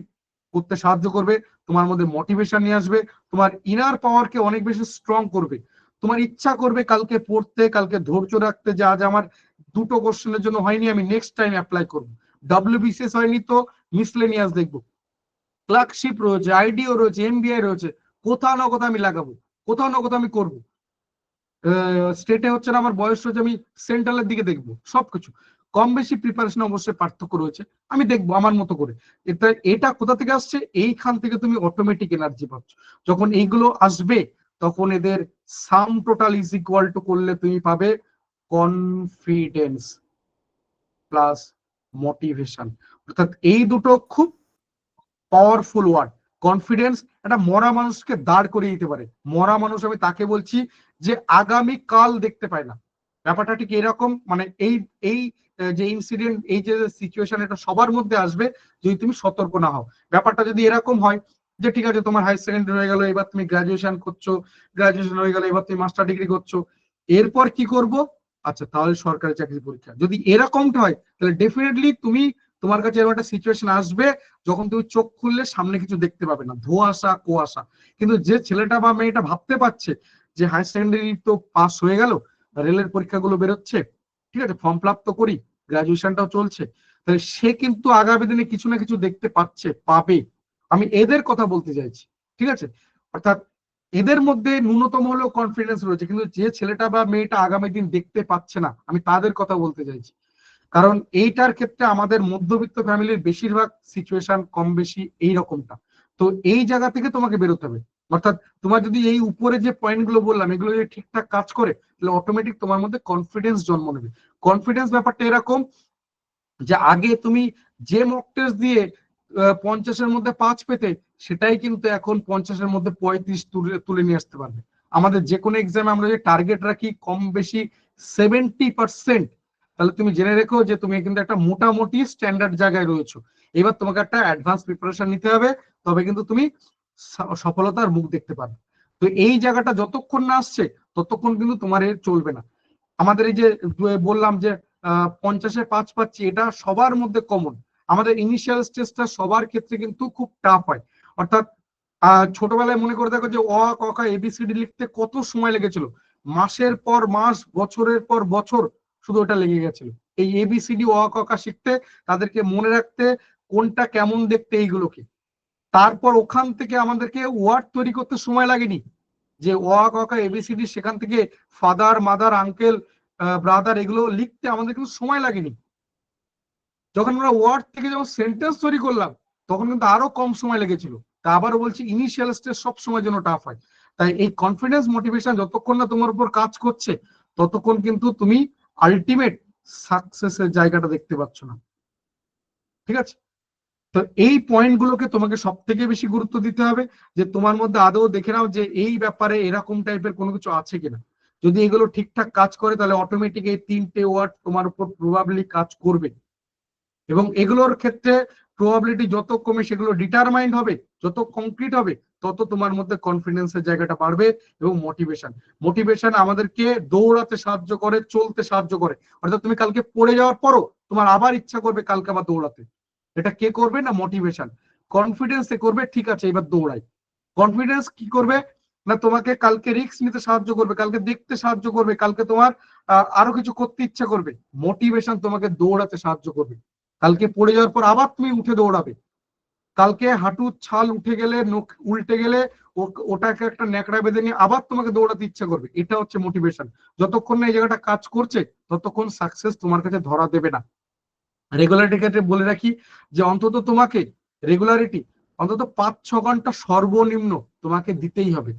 করতে সাহায্য করবে, তোমার মধ্যে মোটিভেশন নিয়ে আসবে, তোমার ইনার পাওয়ারকে অনেক বেশি স্ট্রং করবে, তোমার ইচ্ছা করবে কালকে পড়তে, কালকে ধৈর্য রাখতে, যে আজ আমার 2টো কোশ্চেনের জন্য হয়নি, আমি নেক্সট টাইম অ্যাপ্লাই করবো, ডব্লিউবিসিএস হয়নি তো মিসলেনিয়াস দেখবো, ক্লার্কশিপ রয়েছে, আইডিও রয়েছে, এমবিআই রয়েছে, কোথাও না কোথাও আমি লাগাবো, কোথাও না কোথাও আমি করবো, স্টেটে হচ্ছে না, আমার বয়স রয়েছে, আমি সেন্ট্রালের দিকে দেখবো, সবকিছু কম বেশি প্রিপারেশন অবশ্যই পার্থক্য রয়েছে, আমি দেখবো আমার মতো করে। এটা কোথা থেকে আসছে? এইখান থেকে তুমি অটোমেটিক এনার্জি পাচ্ছ। যখন এইগুলো আসবে, তখন এদের sum total is equal to করলে তুমি পাবে কনফিডেন্স প্লাস মোটিভেশন। অর্থাৎ এই দুটো খুব পাওয়ারফুল ওয়ার্ড। কনফিডেন্স একটা মরা মানুষকে দাঁড় করিয়ে দিতে পারে, মরা মানুষ আমি তাকে বলছি যে আগামী কাল দেখতে পায় না। ব্যাপারটা ঠিক এরকম, মানে এই এই যে ইনসিডেন্ট, এই যে সিচুয়েশন, এটা সবার মধ্যে আসবে যদি তুমি সতর্ক না হও। ব্যাপারটা যদি এরকম হয় যে ঠিক আছে তোমার হায়ার সেকেন্ডারি হয়ে গেল, এবার তুমি গ্রাজুয়েশন করছো, গ্রাজুয়েশন হয়ে গেল, এবার তুমি মাস্টার ডিগ্রি করছো, এরপর কি করব? আচ্ছা তাহলে সরকারি চাকরি পরীক্ষা, যদি এরকমটা হয় তাহলে ডেফিনেটলি তুমি, তোমার কাছে এরকম একটা সিচুয়েশন আসবে যখন তুমি চোখ খুললে সামনে কিছু দেখতে পাবে না, ধোঁয়াশা কুয়াশা। কিন্তু যে ছেলেটা বা মেয়েটা ভাবতে পারছে যে হায়ার সেকেন্ডারি তো পাস হয়ে গেল, রেলের পরীক্ষাগুলো বেরোচ্ছে, ঠিক আছে, ফর্ম ফিল আপ তো করি, গ্রাজুয়েশনটাও চলছে, তাহলে সে কিন্তু আগামী দিনে কিছু না কিছু দেখতে পাবে। আমি এদের কথা বলতে চাইছি, ঠিক আছে। অর্থাৎ এদের মধ্যে ন্যূনতম হলেও কনফিডেন্স রয়েছে, কিন্তু যে ছেলেটা বা মেয়েটা আগামী দিন দেখতে পাচ্ছে না, আমি তাদের কথা বলতে চাইছি। কারণ এইটার ক্ষেত্রে আমাদের মধ্যবিত্ত ফ্যামিলির বেশিরভাগ সিচুয়েশন কম বেশি এই রকমটা। তো এই জায়গা থেকে তোমাকে বেরোতে হবে। অর্থাৎ তোমার যদি এই উপরে যে পয়েন্টগুলো বললাম এগুলো যদি ঠিকঠাক কাজ করে, তাহলে অটোমেটিক তোমার মধ্যে কনফিডেন্স জন্ম নেবে। কনফিডেন্স ব্যাপারটা এরকম যে আগে তুমি যে মক টেস্ট দিয়ে 50-এর মধ্যে 5 পেতে, সেটাই কিন্তু এখন 50-এর মধ্যে 35 তুলে নিয়ে আসতে পারবে। আমাদের যে কোনো এক্সামে আমরা যে টার্গেট রাখি কম বেশি 70%, তাহলে তুমি জেনে রেখো যে তুমি কিন্তু একটা মোটামুটি স্ট্যান্ডার্ড জায়গায় রয়েছো। এবার তোমাকে একটা অ্যাডভান্স প্রিপারেশন নিতে হবে, তবে কিন্তু তুমি সফলতার মুখ দেখতে পারবে। তো এই জায়গাটা যতক্ষণ না আসছে ততক্ষণ কিন্তু তোমার এর চলবে না। আমাদের এই যে বললাম যে 50-এ 5 পাচ্ছি, এটা সবার মধ্যে কমন। আমাদের ইনিশিয়াল স্টেজটা সবার ক্ষেত্রে কিন্তু খুব টাফ হয়। অর্থাৎ ছোটবেলায় মনে করে দেখো যে অ ক খ এবিসিডি লিখতে কত সময় লেগেছিল, মাসের পর মাস, বছরের পর বছর শুধু ওটা লেগে গেছিল এই এবিসিডি অ ক খ শিখতে, তাদেরকে মনে রাখতে কোনটা কেমন দেখতে এইগুলোকে। তারপর ওখান থেকে আমাদেরকে ওয়ার্ড তৈরি করতে সময় লাগেনি, যে অ ক খ এবিসিডি সেখান থেকে ফাদার মাদার আঙ্কেল ব্রাদার এগুলো লিখতে আমাদের কিন্তু সময় লাগেনি। যখন আমরা ওয়ার্ড থেকে যখন সেন্টেন্স তৈরি করলাম তখন কিন্তু আরো কম সময় লেগেছিল। তা আবারও বলছি, ইনিশিয়াল স্টেজ সব সময় জন্য টাফ হয়। তাই এই কনফিডেন্স মোটিভেশন যতক্ষণ না তোমার উপর কাজ করছে ততক্ষণ কিন্তু তুমি আলটিমেট সাকসেসের জায়গাটা দেখতে পাচ্ছ না, ঠিক আছে। তো এই পয়েন্ট গুলোকে তোমাকে সব থেকে বেশি গুরুত্ব দিতে হবে, যে তোমার মধ্যে আদৌ দেখে নাও যে এই ব্যাপারে এরকম টাইপের কোনো কিছু আছে কিনা। যদি এগুলো ঠিকঠাক কাজ করে তাহলে অটোমেটিক এই 3টে ওয়ার্ড তোমার উপর প্রবাবলি কাজ করবে। এবং এগুলোর ক্ষেত্রে প্রবাবিলিটি যত কমে সেগুলো ডিটারমাইন্ড হবে, যত কংক্রিট হবে, তত তোমার মধ্যে কনফিডেন্সের জায়গাটা বাড়বে। এবং মোটিভেশন, মোটিভেশন আমাদেরকে দৌড়াতে সাহায্য করে, চলতে সাহায্য করে। অর্থাৎ তুমি কালকে পড়ে যাওয়ার পরও তোমার আবার ইচ্ছা করবে কালকে আবার দৌড়াতে। এটা কে করবে না? মোটিভেশন। কনফিডেন্স এ করবে, ঠিক আছে এবার দৌড়াই। কনফিডেন্স কি করবে না, তোমাকে কালকে রিস্ক নিতে সাহায্য করবে, কালকে দেখতে সাহায্য করবে, কালকে তোমার আরো কিছু করতে ইচ্ছা করবে। মোটিভেশন তোমাকে দৌড়াতে সাহায্য করবে। কালকে পড়ে যাওয়ার পর আবার তুমি উঠে দৌড়াবে। কালকে হাঁটুর ছাল উঠে গেলে, নখ উল্টে গেলে ওটাকে একটা ন্যাকড়া বেঁধে নিয়ে আবার তোমাকে দৌড়াতে ইচ্ছা করবে। এটা হচ্ছে মোটিভেশন। যতক্ষণ না এই জায়গাটা কাজ করছে ততক্ষণ সাকসেস তোমার কাছে ধরা দেবে না। রেগুলারিটির ক্ষেত্রে বলে রাখি যে অন্তত তোমাকে রেগুলারিটি অন্তত 5-6 ঘন্টা সর্বনিম্ন তোমাকে দিতেই হবে।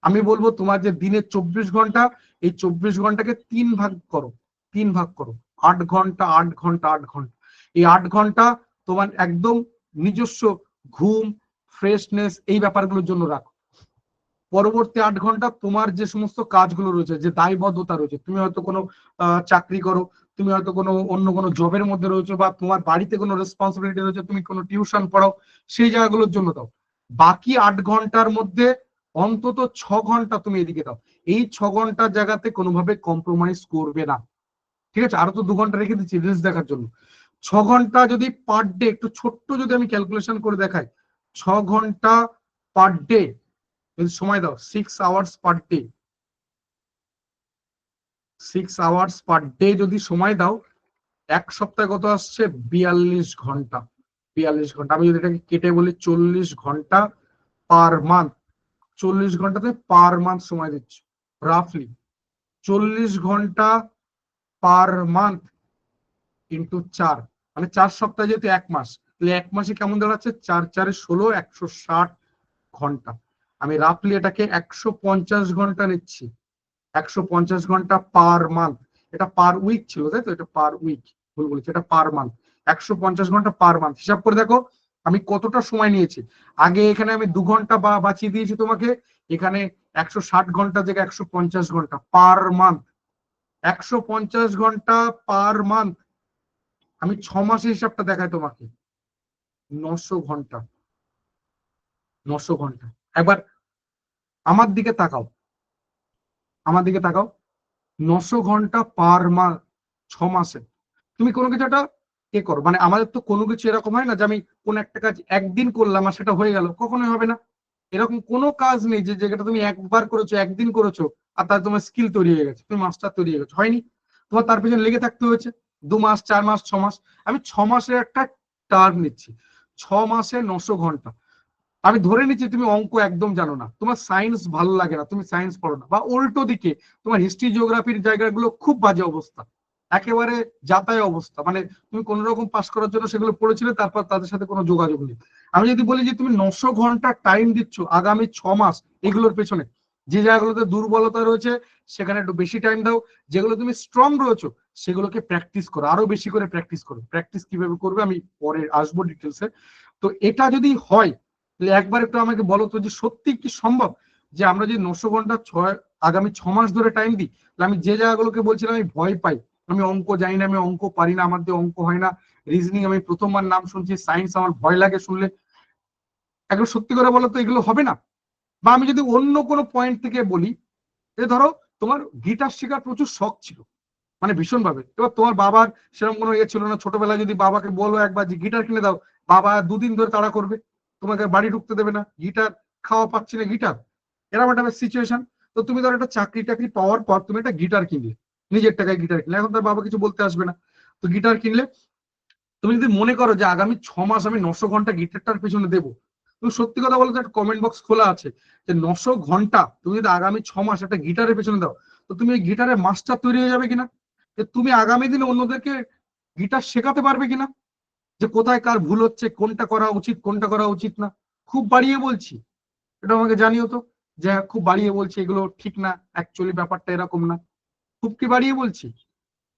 আমি বলবো তোমার যে দিনে 24 ঘন্টা, এই 24 ঘন্টাকে 3 ভাগ করো। 3 ভাগ করো, 8 ঘন্টা 8 ঘন্টা 8 ঘন্টা। এই 8 ঘন্টা তোমার একদম নিজস্ব ঘুম, ফ্রেশনেস এই ব্যাপারগুলোর জন্য রাখো। পরবর্তী 8 ঘন্টা তোমার যে সমস্ত কাজগুলো রয়েছে, যে দায়বদ্ধতা রয়েছে, তুমি হয়তো কোনো চাকরি করো, তুমি হয়তো কোনো অন্য কোনো জবের মধ্যে রয়েছে, বা তোমার বাড়িতে কোনো রেসপন্সিবিলিটি রয়েছে, তুমি কোনো টিউশন পড়াও, সেই জায়গাগুলোর জন্য দাও। বাকি 8 ঘন্টার মধ্যে অন্তত 6 ঘন্টা তুমি এদিকে দাও। এই 6 ঘন্টার জায়গাতে কোনোভাবে কম্প্রোমাইজ করবে না, ঠিক আছে। আরো তো 2 ঘন্টা রেখে দিচ্ছি রিলস দেখার জন্য। 6 ঘন্টা যদি পার ডে, একটু ছোট্ট যদি আমি ক্যালকুলেশন করে দেখাই, 6 ঘন্টা পার ডে যদি সময় দাও, 6 hours per day, 6 hours per day যদি সময় দাও, এক সপ্তাহে কত আসছে? 42 ঘন্টা। 42 ঘন্টা আমি যদি এটাকে কেটে বলি 40 ঘন্টা পার মান্থ, 40 ঘন্টাতে পার মান্থ সময় দিচ্ছ রাফলি 40 ঘন্টা পার মান্থ ইন্টু 4, মানে 4 সপ্তাহে যেহেতু 1 মাস, তাহলে 1 মাসে কেমন দাঁড়াচ্ছে? 4×4=16, 160 ঘন্টা। আমি রাফলি এটাকে 150 ঘন্টা নিচ্ছি, 150 ঘন্টা পার মান্থ। এটা পার উইক ছিল তাই তো? এটা পার উইক, ভুল বলেছি, এটা পার মান্থ। 150 ঘন্টা পার মান্থ হিসাব করে দেখো আমি কতটা সময় নিয়েছি। আগে এখানে আমি 2 ঘন্টা বাঁচিয়ে দিয়েছি তোমাকে, এখানে 160 ঘন্টা থেকে 150 ঘন্টা পার মান্থ। 150 ঘন্টা পার মান্থ, আমি 6 মাসের হিসাবটা দেখাই তোমাকে। 900 ঘন্টা, 900 ঘন্টা। একবার আমার দিকে তাকাও, আমার দিকে তাকাও, 900 ঘন্টা পার মান্থ 6 মাসে। তুমি কোনো কিছু একটা করো, মানে আমাদের তো কোনো কিছু এরকম হয় না যে আমি কোন একটা কাজ একদিন করলাম আর সেটা হয়ে গেল, কখনোই হবে না। এরকম কোনো কাজ নেই যে যেটা তুমি একবার করেছো, একদিন করেছো আর তার তোমার স্কিল তৈরি হয়ে গেছে, তুমি মাস্টার তৈরি হয়ে গেছো, হয়নি। তোমার তার পেছনে লেগে থাকতে হয়েছে 2 মাস, 4 মাস, 6 মাস। আমি 6 মাসের একটা টার্ম নিচ্ছি, 6 মাসে 900 ঘন্টা। আমি ধরে নিচ্ছি তুমি অঙ্ক একদম জানো না, তোমার সায়েন্স ভালো লাগে না, তুমি সায়েন্স পড়ো না, বা উল্টো দিকে তোমার হিস্ট্রি জিওগ্রাফির জায়গাগুলো খুব বাজে অবস্থা, একেবারে যাতায় অবস্থা, মানে তুমি কোন রকম পাস করার জন্য সেগুলো পড়েছিলে, তারপর তাদের সাথে কোনো যোগাযোগ নেই। আমি যদি বলি যে তুমি 900 ঘন্টা টাইম দিচ্ছ আগামী 6 মাস এগুলোর পেছনে, যে জায়গাগুলোতে দুর্বলতা রয়েছে সেখানে একটু বেশি টাইম দাও, যেগুলো তুমি স্ট্রং রয়েছো সেগুলোকে প্র্যাকটিস করো, আরো বেশি করে প্র্যাকটিস করো। প্র্যাকটিস কিভাবে করবে আমি পরে আসবো ডিটেলসে। তো এটা যদি হয় তাহলে একবার একটু আমাকে বলো তো যে সত্যি কি সম্ভব যে আমরা যে 900 ঘন্টা আগামী 6 মাস ধরে টাইম দিই, তাহলে আমি যে জায়গাগুলোকে বলছিলাম আমি ভয় পাই, আমি অঙ্ক জানি না, আমি অঙ্ক পারি না, আমার দিয়ে অঙ্ক হয় না, রিজনিং আমি প্রথমবার নাম শুনছি, সায়েন্স আমার ভয় লাগে শুনলে, একটু সত্যি করে বলো তো এগুলো হবে না? বা আমি যদি অন্য কোনো পয়েন্ট থেকে বলি, যে ধরো তোমার গিটার শেখার প্রচুর শখ ছিল, মানে ভীষণ ভাবে, এবার তোমার বাবার সেরকম কোনো ইয়ে ছিল না, ছোটবেলায় যদি বাবাকে বলো একবার যে গিটার কিনে দাও, বাবা 2 দিন ধরে তাড়া করবে, তোমাকে বাড়ি ঢুকতে দেবে না, গিটার খাওয়া পাচ্ছি না গিটার, এরকম একটা সিচুয়েশন। তো তুমি ধরো একটা চাকরি টাকরি পাওয়ার পর তুমি একটা গিটার কিনলে, নিজের টাকায় গিটার কিনলে, এখন তার বাবা কিছু বলতে আসবে না, তো গিটার কিনলে। তুমি যদি মনে করো যে আগামী 6 মাস আমি 900 ঘন্টা গিটারটার পেছনে দেবো, তুমি সত্যি কথা বলো তো একটা কমেন্ট বক্স খোলা আছে, যে 900 ঘন্টা তুমি যদি আগামী 6 মাস একটা গিটারের পেছনে দাও, তো তুমি এই গিটারের মাস্টার তৈরি হয়ে যাবে কিনা, যে তুমি আগামী দিনে অন্যদেরকে গিটার শেখাতে পারবে কিনা, যে কোথায় কার ভুল হচ্ছে, কোনটা করা উচিত কোনটা করা উচিত না। খুব বাড়িয়ে বলছি, এটা আমাকে জানিও তো, যে খুব বাড়িয়ে বলছি, এগুলো ঠিক না, অ্যাকচুয়ালি ব্যাপারটা এরকম না, খুব কি বাড়িয়ে বলছি?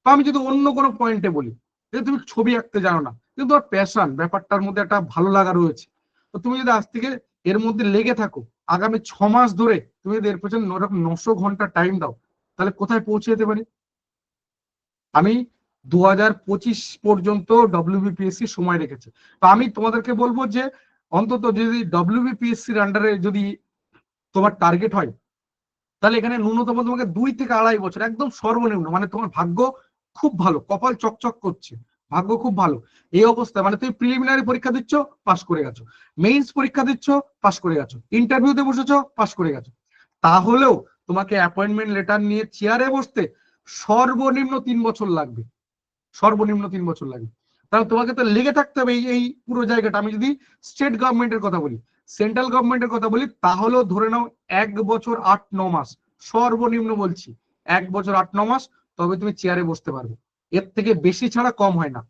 বা আমি যদি অন্য কোনো পয়েন্টে বলি, যে তুমি ছবি আঁকতে জানো না কিন্তু তোমার প্যাশন, ব্যাপারটার মধ্যে একটা ভালো লাগা রয়েছে, তো তুমি যদি আজ থেকে এর মধ্যে লেগে থাকো, আগামী 6 মাস ধরে তুমি যদি এর পেছনে 900 ঘন্টা টাইম দাও, তাহলে কোথায় পৌঁছে যেতে পারি? আমি 2025 পর্যন্ত ডব্লিউবিপিএসসি সময় রেখেছে, তো আমি তোমাদেরকে বলবো যে অন্তত যদি ডব্লিউবিপিএসসির আন্ডারে যদি তোমার টার্গেট হয়, তাহলে এখানে ন্যূনতম তোমাকে 2 থেকে 2.5 বছর, একদম সর্বনিম্ন, মানে তোমার ভাগ্য খুব ভালো, কপাল চকচক করছে, ভাগ্য খুব ভালো, এই অবস্থায় মানে তুমি প্রিলিমিনারি পরীক্ষা দিচ্ছ, পাস করে গেছো, মেইনস পরীক্ষা দিচ্ছ, পাস করে গেছো, ইন্টারভিউতে বসেছো, পাস করে গেছো, তাহলেও তোমাকে অ্যাপয়েন্টমেন্ট লেটার নিয়ে চেয়ারে বসতে সর্বনিম্ন 3 বছর লাগবে, সর্বনিম্ন 3 বছর লাগবে। তাহলে তোমাকে তো লেগে থাকতে হবে এই পুরো জায়গাটা। আমি যদি স্টেট গভর্নমেন্টের কথা বলি, সেন্ট্রাল গভর্নমেন্টের কথা বলি, তাহলেও ধরে নাও 1 বছর 8-9 মাস, সর্বনিম্ন বলছি 1 বছর 8-9 মাস, তবে তুমি চেয়ারে বসতে পারবে, এর থেকে বেশি ছাড়া কম হয় না,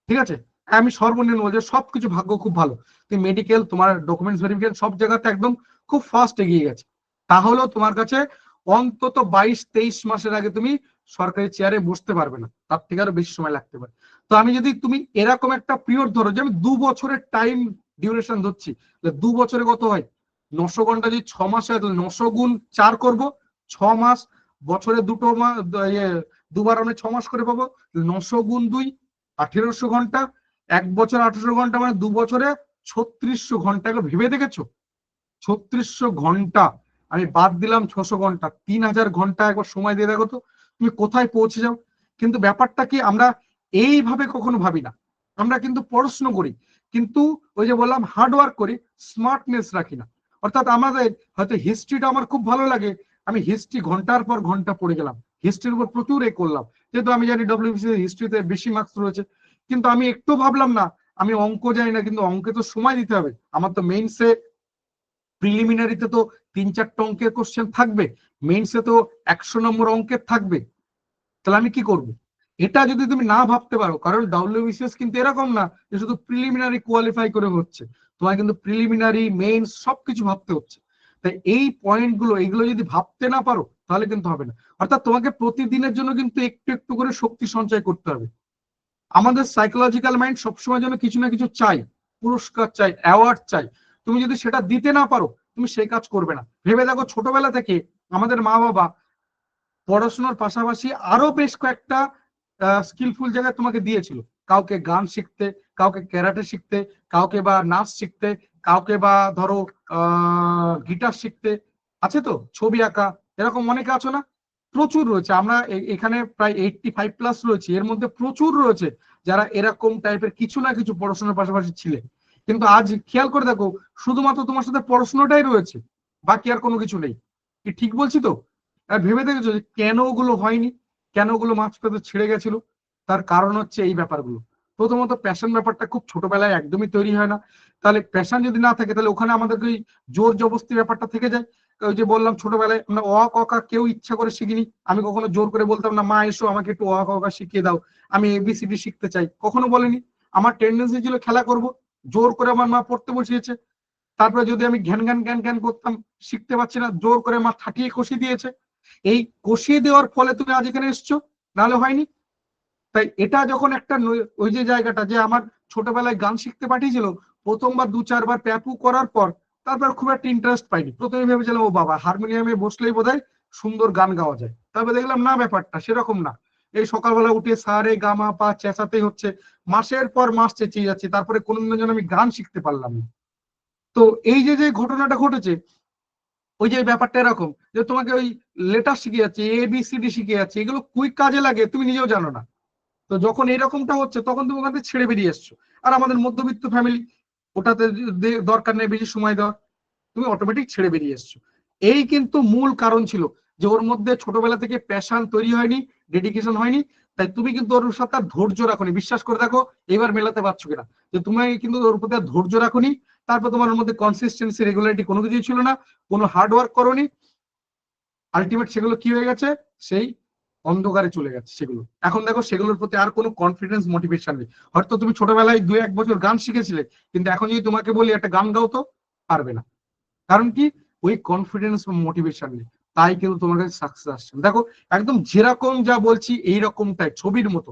ঠিক আছে? আমি সর্বনিম্ন বলছি, সবকিছু ভাগ্য খুব ভালো, তুমি মেডিকেল, তোমার ডকুমেন্টস ভেরিফিকেশন সব জায়গাতে একদম খুব ফাস্ট এগিয়ে গেছে, তাহলেও তোমার কাছে অন্তত 22-23 মাসের আগে তুমি সরকারি চেয়ারে বসতে পারবে না, তার থেকে আরো বেশি সময় লাগতে পারে। তো আমি যদি তুমি এরকম একটা পিরিয়ড ধরো, যে আমি 2 বছরের টাইম ডিউরেশন ধরছি, 2 বছরে কত হয়, 900 ঘন্টা যদি 6 মাসে হয়, তাহলে 900 গুণ 4 করবো, 6 মাস, বছরে দুটো মাস, দুবার আমরা 6 মাস করে পাবো, 900 গুণ 2 1800 ঘন্টা, 1 বছর 1800 ঘন্টা, মানে 2 বছরে 3600 ঘন্টা। একবার ভেবে দেখেছো? 3600 ঘন্টা, আমি বাদ দিলাম 600 ঘন্টা, 3000 ঘন্টা, একবার সময় দিয়ে দেখো তো তুমি কোথায় পৌঁছে যাও। কিন্তু ব্যাপারটা কি, আমরা এইভাবে কখনো ভাবি না, আমরা কিন্তু পড়াশোনা করি, কিন্তু ওই যে বললাম হার্ডওয়ার্ক করি, স্মার্টনেস রাখি না। অর্থাৎ আমাদের হয়তো হিস্ট্রিটা আমার খুব ভালো লাগে, আমি হিস্ট্রি ঘন্টার পর ঘন্টা পড়ে গেলাম, হিস্ট্রির উপর প্রচুর করলাম, যেহেতু আমি জানি ডব্লিউবিসি হিস্ট্রিতে বেশি মার্কস রয়েছে, কিন্তু আমি একটু ভাবলাম না আমি অঙ্ক জানি না, কিন্তু অঙ্কে তো সময় দিতে হবে, আমার তো মেইনসে, প্রিলিমিনারিতে তো 3-4টা অঙ্কের কোশ্চেন থাকবে, মেইনসে তো 100 নম্বর অঙ্কের থাকবে, তাহলে আমি কি করব? এটা যদি তুমি না ভাবতে পারো, কারণ ডব্লিউবিসিএস কিন্তু এরকম না যে শুধু প্রিলিমিনারি কোয়ালিফাই করে হচ্ছে, তোমার কিন্তু প্রিলিমিনারি মেইনস সবকিছু ভাবতে হচ্ছে। তাই এই পয়েন্টগুলো, এইগুলো যদি ভাবতে না পারো তাহলে কিন্তু হবে না। অর্থাৎ তোমাকে প্রতিদিনের জন্য কিন্তু একটু একটু করে শক্তি সঞ্চয় করতে হবে। আমাদের সাইকোলজিক্যাল মাইন্ড সবসময় যেন কিছু না কিছু চাই, পুরস্কার চাই, অ্যাওয়ার্ড চাই, তুমি যদি সেটা দিতে না পারো তুমি সেই কাজ করবে না। ভেবে দেখো, ছোটবেলা থেকে আমাদের মা বাবা পড়াশোনার পাশাপাশি আরো বেশ কয়েকটা স্কিলফুল জায়গায় তোমাকে দিয়েছিল, কাউকে গান শিখতে, কাউকে ক্যারাটে শিখতে, কাউকে বা নাচ শিখতে, কাউকে বা ধরো গিটার শিখতে, আছে তো ছবি আঁকা, এরকম অনেকে আছো না? প্রচুর রয়েছে, আমরা এখানে প্রায় 85+ রয়েছে, এর মধ্যে প্রচুর রয়েছে যারা এরকম টাইপের কিছু না কিছু পড়াশোনার পাশাপাশি ছিলেন। কিন্তু আজ খেয়াল করে দেখো শুধুমাত্র তোমার সাথে পড়াশোনাটাই রয়েছে, বাকি আর কোনো কিছু নেই। কি ঠিক বলছি তো? ভেবে দেখেছো যে কেন ওগুলো হয়নি, কেন ওগুলো মাঝপথে ছেড়ে গেছিল? তার কারণ হচ্ছে এই ব্যাপারগুলো। প্রথমত প্যাশন ব্যাপারটা খুব ছোটবেলায় একদমই তৈরি হয় না। তাহলে প্যাশন যদি না থাকে তাহলে ওখানে আমাদেরকে ওই জোর জবরদস্তি ব্যাপারটা থেকে যায়। ওই যে বললাম ছোটবেলায় আমরা অ ক খ কেউ ইচ্ছা করে শিখিনি। আমি কখনো জোর করে বলতাম না মা এসো আমাকে একটু অ ক খ শিখিয়ে দাও, আমি এবিসিডি শিখতে চাই, কখনো বলিনি। আমার টেন্ডেন্সি ছিল খেলা করব, জোর করে আমার মা পড়তে বসিয়েছে। তারপরে যদি আমি ঘ্যান ঘ্যান ঘ্যান ঘ্যান করতাম, শিখতে পারছি না, জোর করে মা ঠাটিয়ে কষিয়ে দিয়েছে। এই কষিয়ে দেওয়ার ফলে তুমি আজ এখানে এসছো, নাহলে হয়নি। তাই এটা যখন একটা ওই যে জায়গাটা যে আমার ছোটবেলায় গান শিখতে পাঠিয়েছিল, প্রথমবার 2-4 বার প্যাপু করার পর তারপর খুব একটা ইন্টারেস্ট পাইনি। প্রথমে ভেবেছিলাম ও বাবা হারমোনিয়ামে বসলেই বোধহয় সুন্দর গান গাওয়া যায়। তারপর দেখলাম না, ব্যাপারটা সেরকম না। এই সকালবেলা উঠে সারে গামা পা চেঁচাতেই হচ্ছে, মাসের পর মাস চেঁচিয়ে যাচ্ছে, তারপরে কোনোদিন যেন আমি গান শিখতে পারলাম না। তো এই যে যে ঘটনাটা ঘটেছে, ওই যে ব্যাপারটা এরকম যে তোমাকে ওই লেটার শিখে যাচ্ছে, ABCD শিখে যাচ্ছে, এগুলো কুইক কাজে লাগে তুমি নিজেও জানো না। তো যখন এরকমটা হচ্ছে তখন তুমি ওখান থেকে ছেড়ে বেরিয়ে এসছো। আর আমাদের মধ্যবিত্ত ফ্যামিলি, ওটাতে দরকার নেই বেশি সময় দেওয়া, তুমি অটোমেটিক ছেড়ে বেরিয়ে এসছো। এই কিন্তু মূল কারণ ছিল যে ওর মধ্যে ছোটবেলা থেকে প্যাশন তৈরি হয়নি, ডেডিকেশন হয়নি। তাই তুমি কিন্তু ওর সাথে আর ধৈর্য রাখোনি। বিশ্বাস করে দেখো এবার মেলাতে পারছো কিনা, যে তুমি কিন্তু ওর প্রতি আর ধৈর্য রাখোনি। তারপর তোমার ওর মধ্যে কনসিস্টেন্সি রেগুলারিটি কোনো কিছুই ছিল না, কোনো হার্ড ওয়ার্ক করোনি। আলটিমেট সেগুলো কি হয়ে গেছে, সেই অন্ধকারে চলে গেছে সেগুলো। এখন দেখো সেগুলোর প্রতি আর কোনো কনফিডেন্স মোটিভেশন নেই। হয়তো তুমি ছোটবেলায় 2-1 বছর গান শিখেছিলে, কিন্তু এখন যদি তোমাকে বলি একটা গান গাও তো পারবে না। কারণ কি, ওই কনফিডেন্স মোটিভেশন নেই। তাই কিন্তু তোমার কাছে সাকসেস আসছে না। দেখো একদম যেরকম যা বলছি এইরকমটাই ছবির মতো।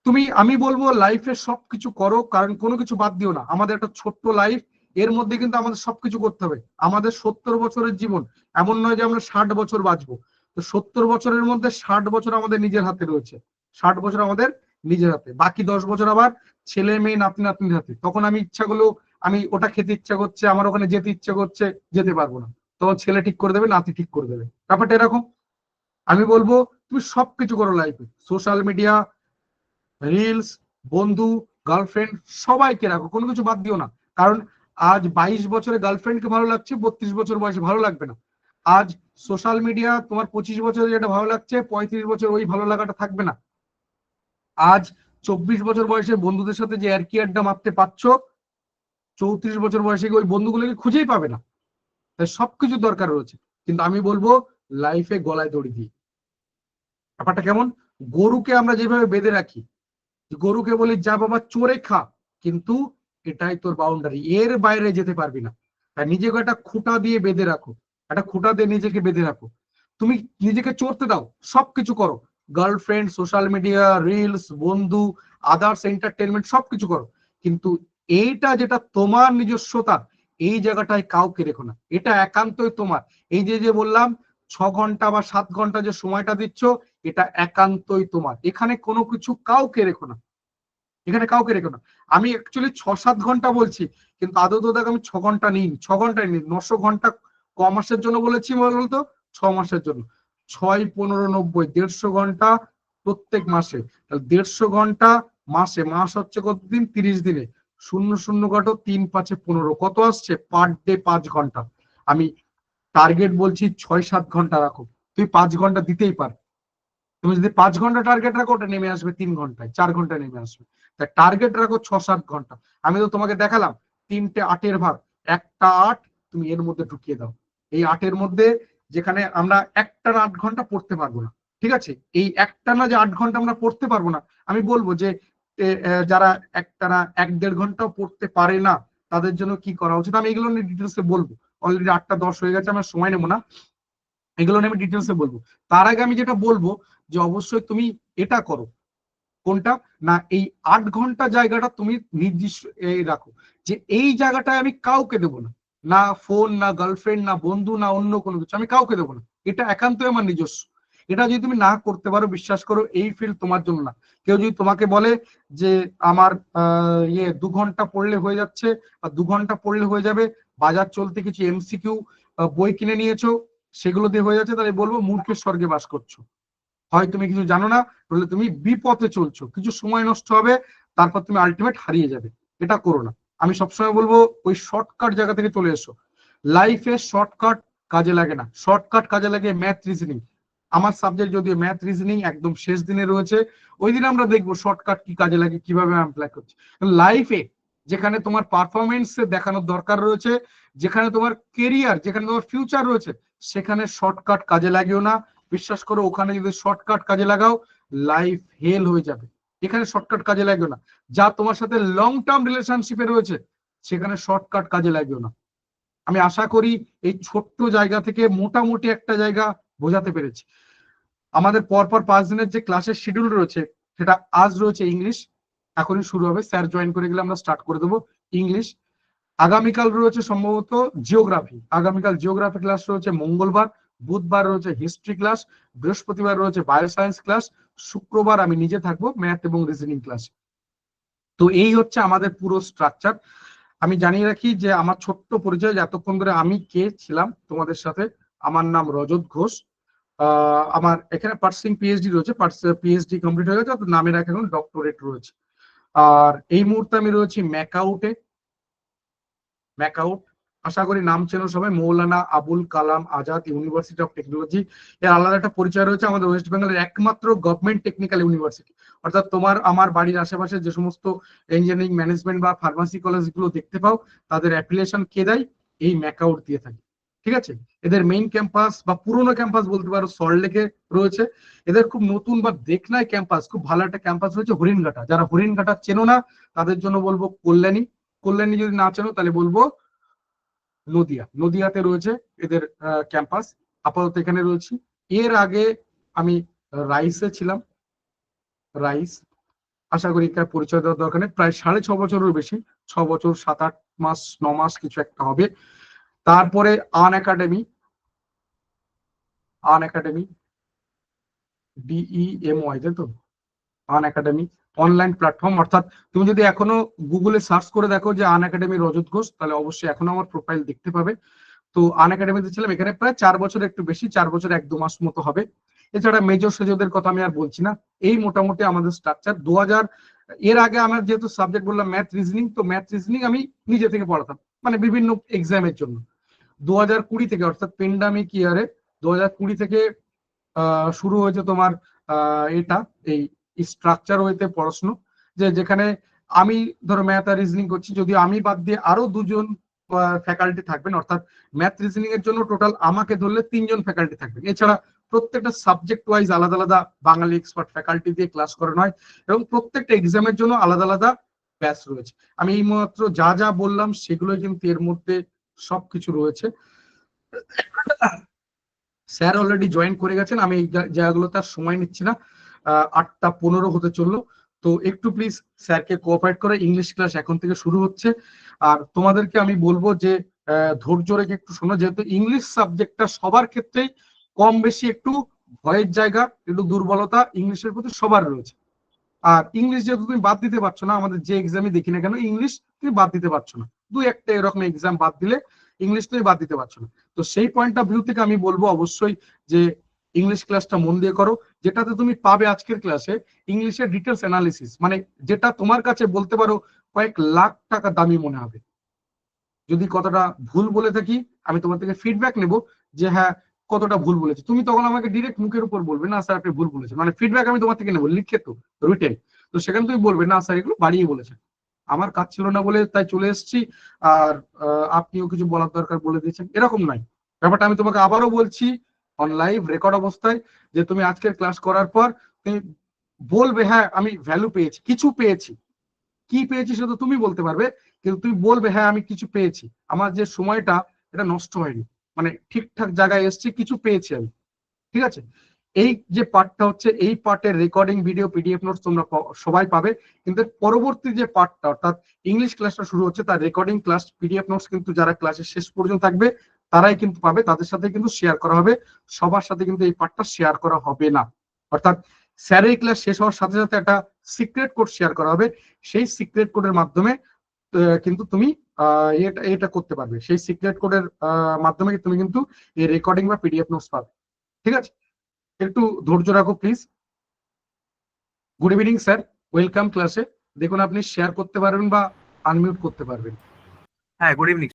তুমি, আমি বলবো লাইফে সবকিছু করো, কারণ কোনো কিছু বাদ দিও না। আমাদের একটা ছোট্ট লাইফ, এর মধ্যে কিন্তু আমাদের সবকিছু করতে হবে। আমাদের 70 বছরের জীবন, এমন নয় যে আমরা 60 বছর বাঁচবো। তো 70 বছরের মধ্যে 60 বছর আমাদের নিজের হাতে রয়েছে, 60 বছর আমাদের নিজের হাতে, বাকি 10 বছর আবার ছেলে মেয়ে নাতি নাতনির হাতে। তখন আমি ইচ্ছা করলেও, আমি ওটা খেতে ইচ্ছা করছে, আমার ওখানে যেতে ইচ্ছা করছে, যেতে পারবো না। তখন ছেলে ঠিক করে দেবে, নাতি ঠিক করে দেবে, ব্যাপারটা এরকম। আমি বলবো তুমি সবকিছু করো লাইফে, সোশ্যাল মিডিয়া, রিলস, বন্ধু, গার্লফ্রেন্ড, সবাইকে রাখো, কোনো কিছু বাদ দিও না। কারণ আজ 22 বছরে গার্লফ্রেন্ডকে ভালো লাগছে, 32 বছর বয়সে ভালো লাগবে না। আজ সোশ্যাল মিডিয়া তোমার 25 বছরে যেটা ভালো লাগছে, 35 বছর ওই ভালো লাগাটা থাকবে না। আজ 24 বছর বয়সে বন্ধুদের সাথে যে আর কি আড্ডা মারতে পারছো, 34 বছর বয়সে ওই বন্ধুগুলোকে খুঁজেই পাবে না। তাই সবকিছু দরকার রয়েছে। কিন্তু আমি বলবো লাইফে গলায় দড়ি দিই। ব্যাপারটা কেমন, গরুকে আমরা যেভাবে বেঁধে রাখি, গরুকে বলি যা বাবা চড়ে খা, কিন্তু এটাই তোর বাউন্ডারি, এর বাইরে যেতে পারবি না। তাই নিজেকে একটা খুঁটা দিয়ে বেঁধে রাখো, একটা খুঁটা দিয়ে নিজেকে বেঁধে রাখো। তুমি নিজেকে চড়তে দাও, সবকিছু করো, গার্লফ্রেন্ড, সোশ্যাল মিডিয়া, রিলস, বন্ধু, আদার্স এন্টারটেনমেন্ট, সবকিছু করো। কিন্তু এইটা যেটা তোমার নিজস্বতা, এই জায়গাটায় কাউকে রেখো না, এটা একান্তই তোমার। এই যে যে বললাম 6 ঘন্টা বা 7 ঘন্টা যে সময়টা দিচ্ছ, এটা একান্তই তোমার। এখানে কোনো কিছু কাউকে রেখো না, এখানে কাউকে রেখো না। আমি অ্যাকচুয়ালি 6-7 ঘন্টা বলছি, কিন্তু আদৌ তো দেখ আমি 6 ঘন্টা নিই, 6 ঘন্টায় নিই, 900 ঘন্টা ক মাসের জন্য বলেছি বলতো, 6 মাসের জন্য। 6, 15, 90, 150 ঘন্টা প্রত্যেক মাসে। তাহলে 150 ঘন্টা মাসে, মাস হচ্ছে কতদিন, 30 দিনে। শূন্য শূন্য কাটো, 3-5-15, কত আসছে, পার ডে 5 ঘন্টা। আমি টার্গেট বলছি 6-7 ঘন্টা রাখো, তুই 5 ঘন্টা দিতেই পার। তুমি যদি 5 ঘন্টা টার্গেট রাখো, ওটা নেমে আসবে 3 ঘন্টায়, 4 ঘন্টায় নেমে আসবে। তাই টার্গেট রাখো 6-7 ঘন্টা। আমি তো তোমাকে দেখালাম 3টে 8-এর ভাগ, একটা 8 তুমি এর মধ্যে ঢুকিয়ে দাও। এই 8-এর মধ্যে যেখানে আমরা একটানা 8 ঘন্টা পড়তে পারবো না, ঠিক আছে, এই একটানা যে 8 ঘন্টা আমরা পড়তে পারবো না, আমি বলবো যে যারা একটানা 1-1.5 ঘন্টাও পড়তে পারে না, তাদের জন্য কি করা উচিত, আমি এগুলো নিয়ে ডিটেলসে বলবো। অলরেডি 8টা 10 হয়ে গেছে, আমার সময় নেবো না, এগুলো নিয়ে আমি ডিটেলসে বলবো। তার আগে আমি যেটা বলবো, যে অবশ্যই তুমি এটা করো, কোনটা না, এই 8 ঘন্টা জায়গাটা তুমি নির্দিষ্ট রাখো, যে এই জায়গাটায় আমি কাউকে দেবো না, না ফোন, না গার্লফ্রেন্ড, না বন্ধু, না অন্য কোনো কিছু, আমি কাউকে দেবো না। এটা একান্তই আমার নিজস্ব। এটা যদি তুমি না করতে পারো, বিশ্বাস করো এই ফিল্ড তোমার জন্য না। কেউ যদি তোমাকে বলে যে আমার 2 ঘন্টা পড়লে হয়ে যাচ্ছে, বা 2 ঘন্টা পড়লে হয়ে যাবে, বাজার চলতে কিছু MCQ বই কিনে নিয়েছো, সেগুলো দিয়ে হয়ে যাচ্ছে, তাহলে বলবো মূর্খের স্বর্গে বাস করছো। হয় তুমি কিছু জানো না, তাহলে তুমি বিপথে চলছো, কিছু সময় নষ্ট হবে, তারপর তুমি আলটিমেট হারিয়ে যাবে। এটা করো না। আমি সবসময় বলবো ওই শর্টকাট জায়গা থেকে চলে এসো। লাইফে শর্টকাট কাজে লাগে না, শর্টকাট কাজে লাগে ম্যাথ রিজনিং। আমার সাবজেক্ট যদিও ম্যাথ রিজনিং একদম শেষ দিনে রয়েছে, ওই দিন আমরা দেখবো শর্টকাট কি কাজে লাগে, কিভাবে অ্যাপ্লাই করছি। লাইফে যেখানে তোমার পারফরমেন্স দেখানোর দরকার রয়েছে, যেখানে তোমার কেরিয়ার, যেখানে তোমার ফিউচার রয়েছে, সেখানে শর্টকাট কাজে লাগেও না। বিশ্বাস করো, ওখানে যদি শর্টকাট কাজে লাগাও লাইফ হেল হয়ে যাবে। এখানে শর্টকাট কাজে লাগবে না। যা তোমার সাথে লং টার্ম রিলেশনশিপে রয়েছে সেখানে শর্টকাট কাজে লাগবে না। আমি আশা করি এই ছোট্ট জায়গা থেকে মোটামুটি একটা জায়গা বোঝাতে পেরেছি। আমাদের পরপর 5 দিনের যে ক্লাসের শিডিউল রয়েছে, সেটা আজ রয়েছে ইংলিশ, এখনই শুরু হবে, স্যার জয়েন করে গেলে আমরা স্টার্ট করে দেবো ইংলিশ। আগামীকাল রয়েছে সম্ভবত জিওগ্রাফি, আগামীকাল জিওগ্রাফি ক্লাস রয়েছে মঙ্গলবার। বুধবার রয়েছে হিস্ট্রি ক্লাস, বৃহস্পতিবার রয়েছে বায়োসায়েন্স ক্লাস, শুক্রবার আমি নিজে থাকবো ম্যাথ এবং রিজনিং ক্লাস। তো এই হচ্ছে আমাদের পুরো স্ট্রাকচার। আমি জানিয়ে রাখি যে আমার ছোট্ট পরিচয়, এতক্ষণ ধরে আমি কে ছিলাম তোমাদের সাথে। আমার নাম রজত ঘোষ। আমার এখানে পার্সিং পিএইচডি রয়েছে, পিএইচডি কমপ্লিট হয়ে গেছে, নামের এখন ডক্টরেট রয়েছে। আর এই মুহূর্তে আমি রয়েছি ম্যাকআউটে। ম্যাকআউট আশা করি নাম চেনো সবাই, Maulana Abul Kalam Azad university of technology. এর আলাদা একটা পরিচয় রয়েছে, আমাদের ওয়েস্ট বেঙ্গলের একমাত্র গভর্নমেন্ট টেকনিক্যাল ইউনিভার্সিটি। অর্থাৎ তোমার আমার বাড়ির আশেপাশে যে সমস্ত ইঞ্জিনিয়ারিং, ম্যানেজমেন্ট বা ফার্মাসি কলেজগুলো দেখতে পাও, তাদের অ্যাফিলিয়েশন কে দেয়? এই ম্যাকআউট দিয়ে থাকে। ঠিক আছে, এদের মেইন ক্যাম্পাস বা পুরোনো ক্যাম্পাস বলতে পারো সল্টলেকে রয়েছে। এদের খুব নতুন বা দেখনায় ক্যাম্পাস, খুব ভালো একটা ক্যাম্পাস রয়েছে হরিণঘাটা। যারা হরিণঘাটা চেনো না তাদের জন্য বলবো কল্যাণী। কল্যাণী যদি না চেনো তাহলে বলবো নদিয়া। নদিয়াতে রয়েছে এদের ক্যাম্পাস, আপাতত এখানে রয়েছি। এর আগে আমি রাইসে ছিলাম, রাইস। আশা করি এটার পরিচয় দেওয়ার দরকার নেই, প্রায় 6.5 বছরের বেশি, 6 বছর 7-8 মাস 9 মাস কিছু একটা হবে। তারপরে আন একাডেমি, আন একাডেমি DEMY, তাই তো, আন একাডেমি অনলাইন প্ল্যাটফর্ম। অর্থাৎ তুমি যদি এখনো গুগলে সার্চ করে দেখো যে আন একাডেমি রজত ঘোষ, তাহলে অবশ্যই এখনো আমার প্রোফাইল দেখতে পাবে। তো আন একাডেমিতে ছিলাম, এখানে প্রায় 4 বছর, একটু বেশি, 4 বছর 1-2 মাস মতো হবে। এছাড়া মেজর সেজদের কথা আমি আর বলছি না। এই মোটামুটি আমাদের স্ট্রাকচার। এর আগে আমার যেহেতু সাবজেক্ট বললাম ম্যাথ রিজনিং, তো ম্যাথ রিজনিং আমি নিজে থেকে পড়াতাম, মানে বিভিন্ন এক্সামের জন্য। 2020 থেকে, অর্থাৎ পেন্ডামিক ইয়ারে 2020 থেকে শুরু হয়েছে তোমার এটা এই স্ট্রাকচার ওয়েতে পড়াশুনো, যেখানে আমি ধরো ম্যাথ আর রিজনিং করছি, যদি আমি বাদ দিয়ে আরো 2জন ফ্যাকাল্টি থাকবেন, অর্থাৎ ম্যাথ রিজনিং এর জন্য টোটাল আমাকে ধরলে 3জন ফ্যাকাল্টি থাকবেন। এছাড়া প্রত্যেকটা সাবজেক্ট ওয়াইজ আলাদা আলাদা বাঙালি এক্সপার্ট ফ্যাকাল্টি দিয়ে ক্লাস করানো হয়, এবং প্রত্যেকটা এক্সামের জন্য আলাদা আলাদা ব্যাচ রয়েছে। আমি এই মাত্র যা যা বললাম সেগুলোই কিন্তু এর মধ্যে সবকিছু রয়েছে। স্যার অলরেডি জয়েন করে গেছেন, আমি এই জায়গাগুলো তার সময় নিচ্ছি না। 8টা 15 হতে চললো, তো একটু প্লিজ স্যারকে কোঅপারেট করে। ইংলিশ ক্লাস এখন থেকে শুরু হচ্ছে। আর তোমাদেরকে আমি বলবো যে ধৈর্য রেখে একটু শোনো, যেহেতু ইংলিশ সাবজেক্টটা সবার ক্ষেত্রেই কম বেশি একটু ভয়ের জায়গা, একটু দুর্বলতা ইংলিশের প্রতি সবার রয়েছে। আর ইংলিশ যেহেতু তুমি বাদ দিতে পারছো না, আমাদের যে এক্সামই দেখি না কেন ইংলিশ তুমি বাদ দিতে পারছো না, 2-1টা এরকম এক্সাম বাদ দিলে ইংলিশ তুমি বাদ দিতে পারছো না। তো সেই পয়েন্ট অফ ভিউ থেকে আমি বলবো অবশ্যই যে ইংলিশ ক্লাসটা মন দিয়ে করো, যেটাতে তুমি পাবে আজকের ক্লাসে ইংলিশের ডিটেলস অ্যানালিসিস, মানে যেটা তোমার কাছে বলতে পারো কয়েক লাখ টাকা দামি মনে হবে। যদি কতটা ভুল বলে থাকি আমি তোমার থেকে ফিডব্যাক নেব যে হ্যাঁ কতটা ভুল বলেছে, তুমি তখন আমাকে ডিরেক্ট মুখের উপর বলবে না স্যার আপনি ভুল বলেছেন, মানে ফিডব্যাক আমি তোমার থেকে নেবো লিখে, তো রিটেন। তো সেখানে তুমি বলবে না স্যার এগুলো বাড়িয়ে বলেছেন, আমার কাজ ছিল না বলে তাই চলে এসেছি, আর আপনিও কিছু বলার দরকার বলে দিয়েছেন, এরকম নাই ব্যাপারটা। আমি তোমাকে আবারও বলছি অন লাইভ রেকর্ড অবস্থায়, যে তুমি আজকের ক্লাস করার পর তুমি বলবে হ্যাঁ আমি ভ্যালু পেয়েছি, কিছু পেয়েছি। কি পেয়েছি সেটা তুমি বলতে পারবে, কিন্তু তুমি বলবে হ্যাঁ আমি কিছু পেয়েছি, আমার যে সময়টা এটা নষ্ট হয়নি, মানে ঠিকঠাক জায়গায় এসছি, কিছু পেয়েছি আমি। ঠিক আছে, এই যে পার্টটা হচ্ছে, এই পার্টের রেকর্ডিং ভিডিও পিডিএফ নোটস তোমরা সবাই পাবে, কিন্তু পরবর্তী যে পার্টটা অর্থাৎ ইংলিশ ক্লাসটা শুরু হচ্ছে, তার রেকর্ডিং ক্লাস পিডিএফ নোটস কিন্তু যারা ক্লাসের শেষ পর্যন্ত থাকবে তারাই কিন্তু পাবে, তাদের সাথে কিন্তু শেয়ার করা হবে, সবার সাথে কিন্তু এই পার্টটা শেয়ার করা হবে না। অর্থাৎ স্যারের ক্লাস শেষ হওয়ার সাথে সাথে একটা সিক্রেট কোড শেয়ার করা হবে, সেই সিক্রেট কোডের মাধ্যমে কিন্তু তুমি এটা করতে পারবে, সেই সিক্রেট কোডের মাধ্যমে তুমি কিন্তু এই রেকর্ডিং বা পিডিএফ নোটস পাবে। ঠিক আছে, একটু ধৈর্য রাখো please. Good evening sir, welcome ক্লাসে। দেখুন আপনি শেয়ার করতে পারবেন বা আনমিউট করতে পারবেন। হ্যাঁ, গুড ইভিনিং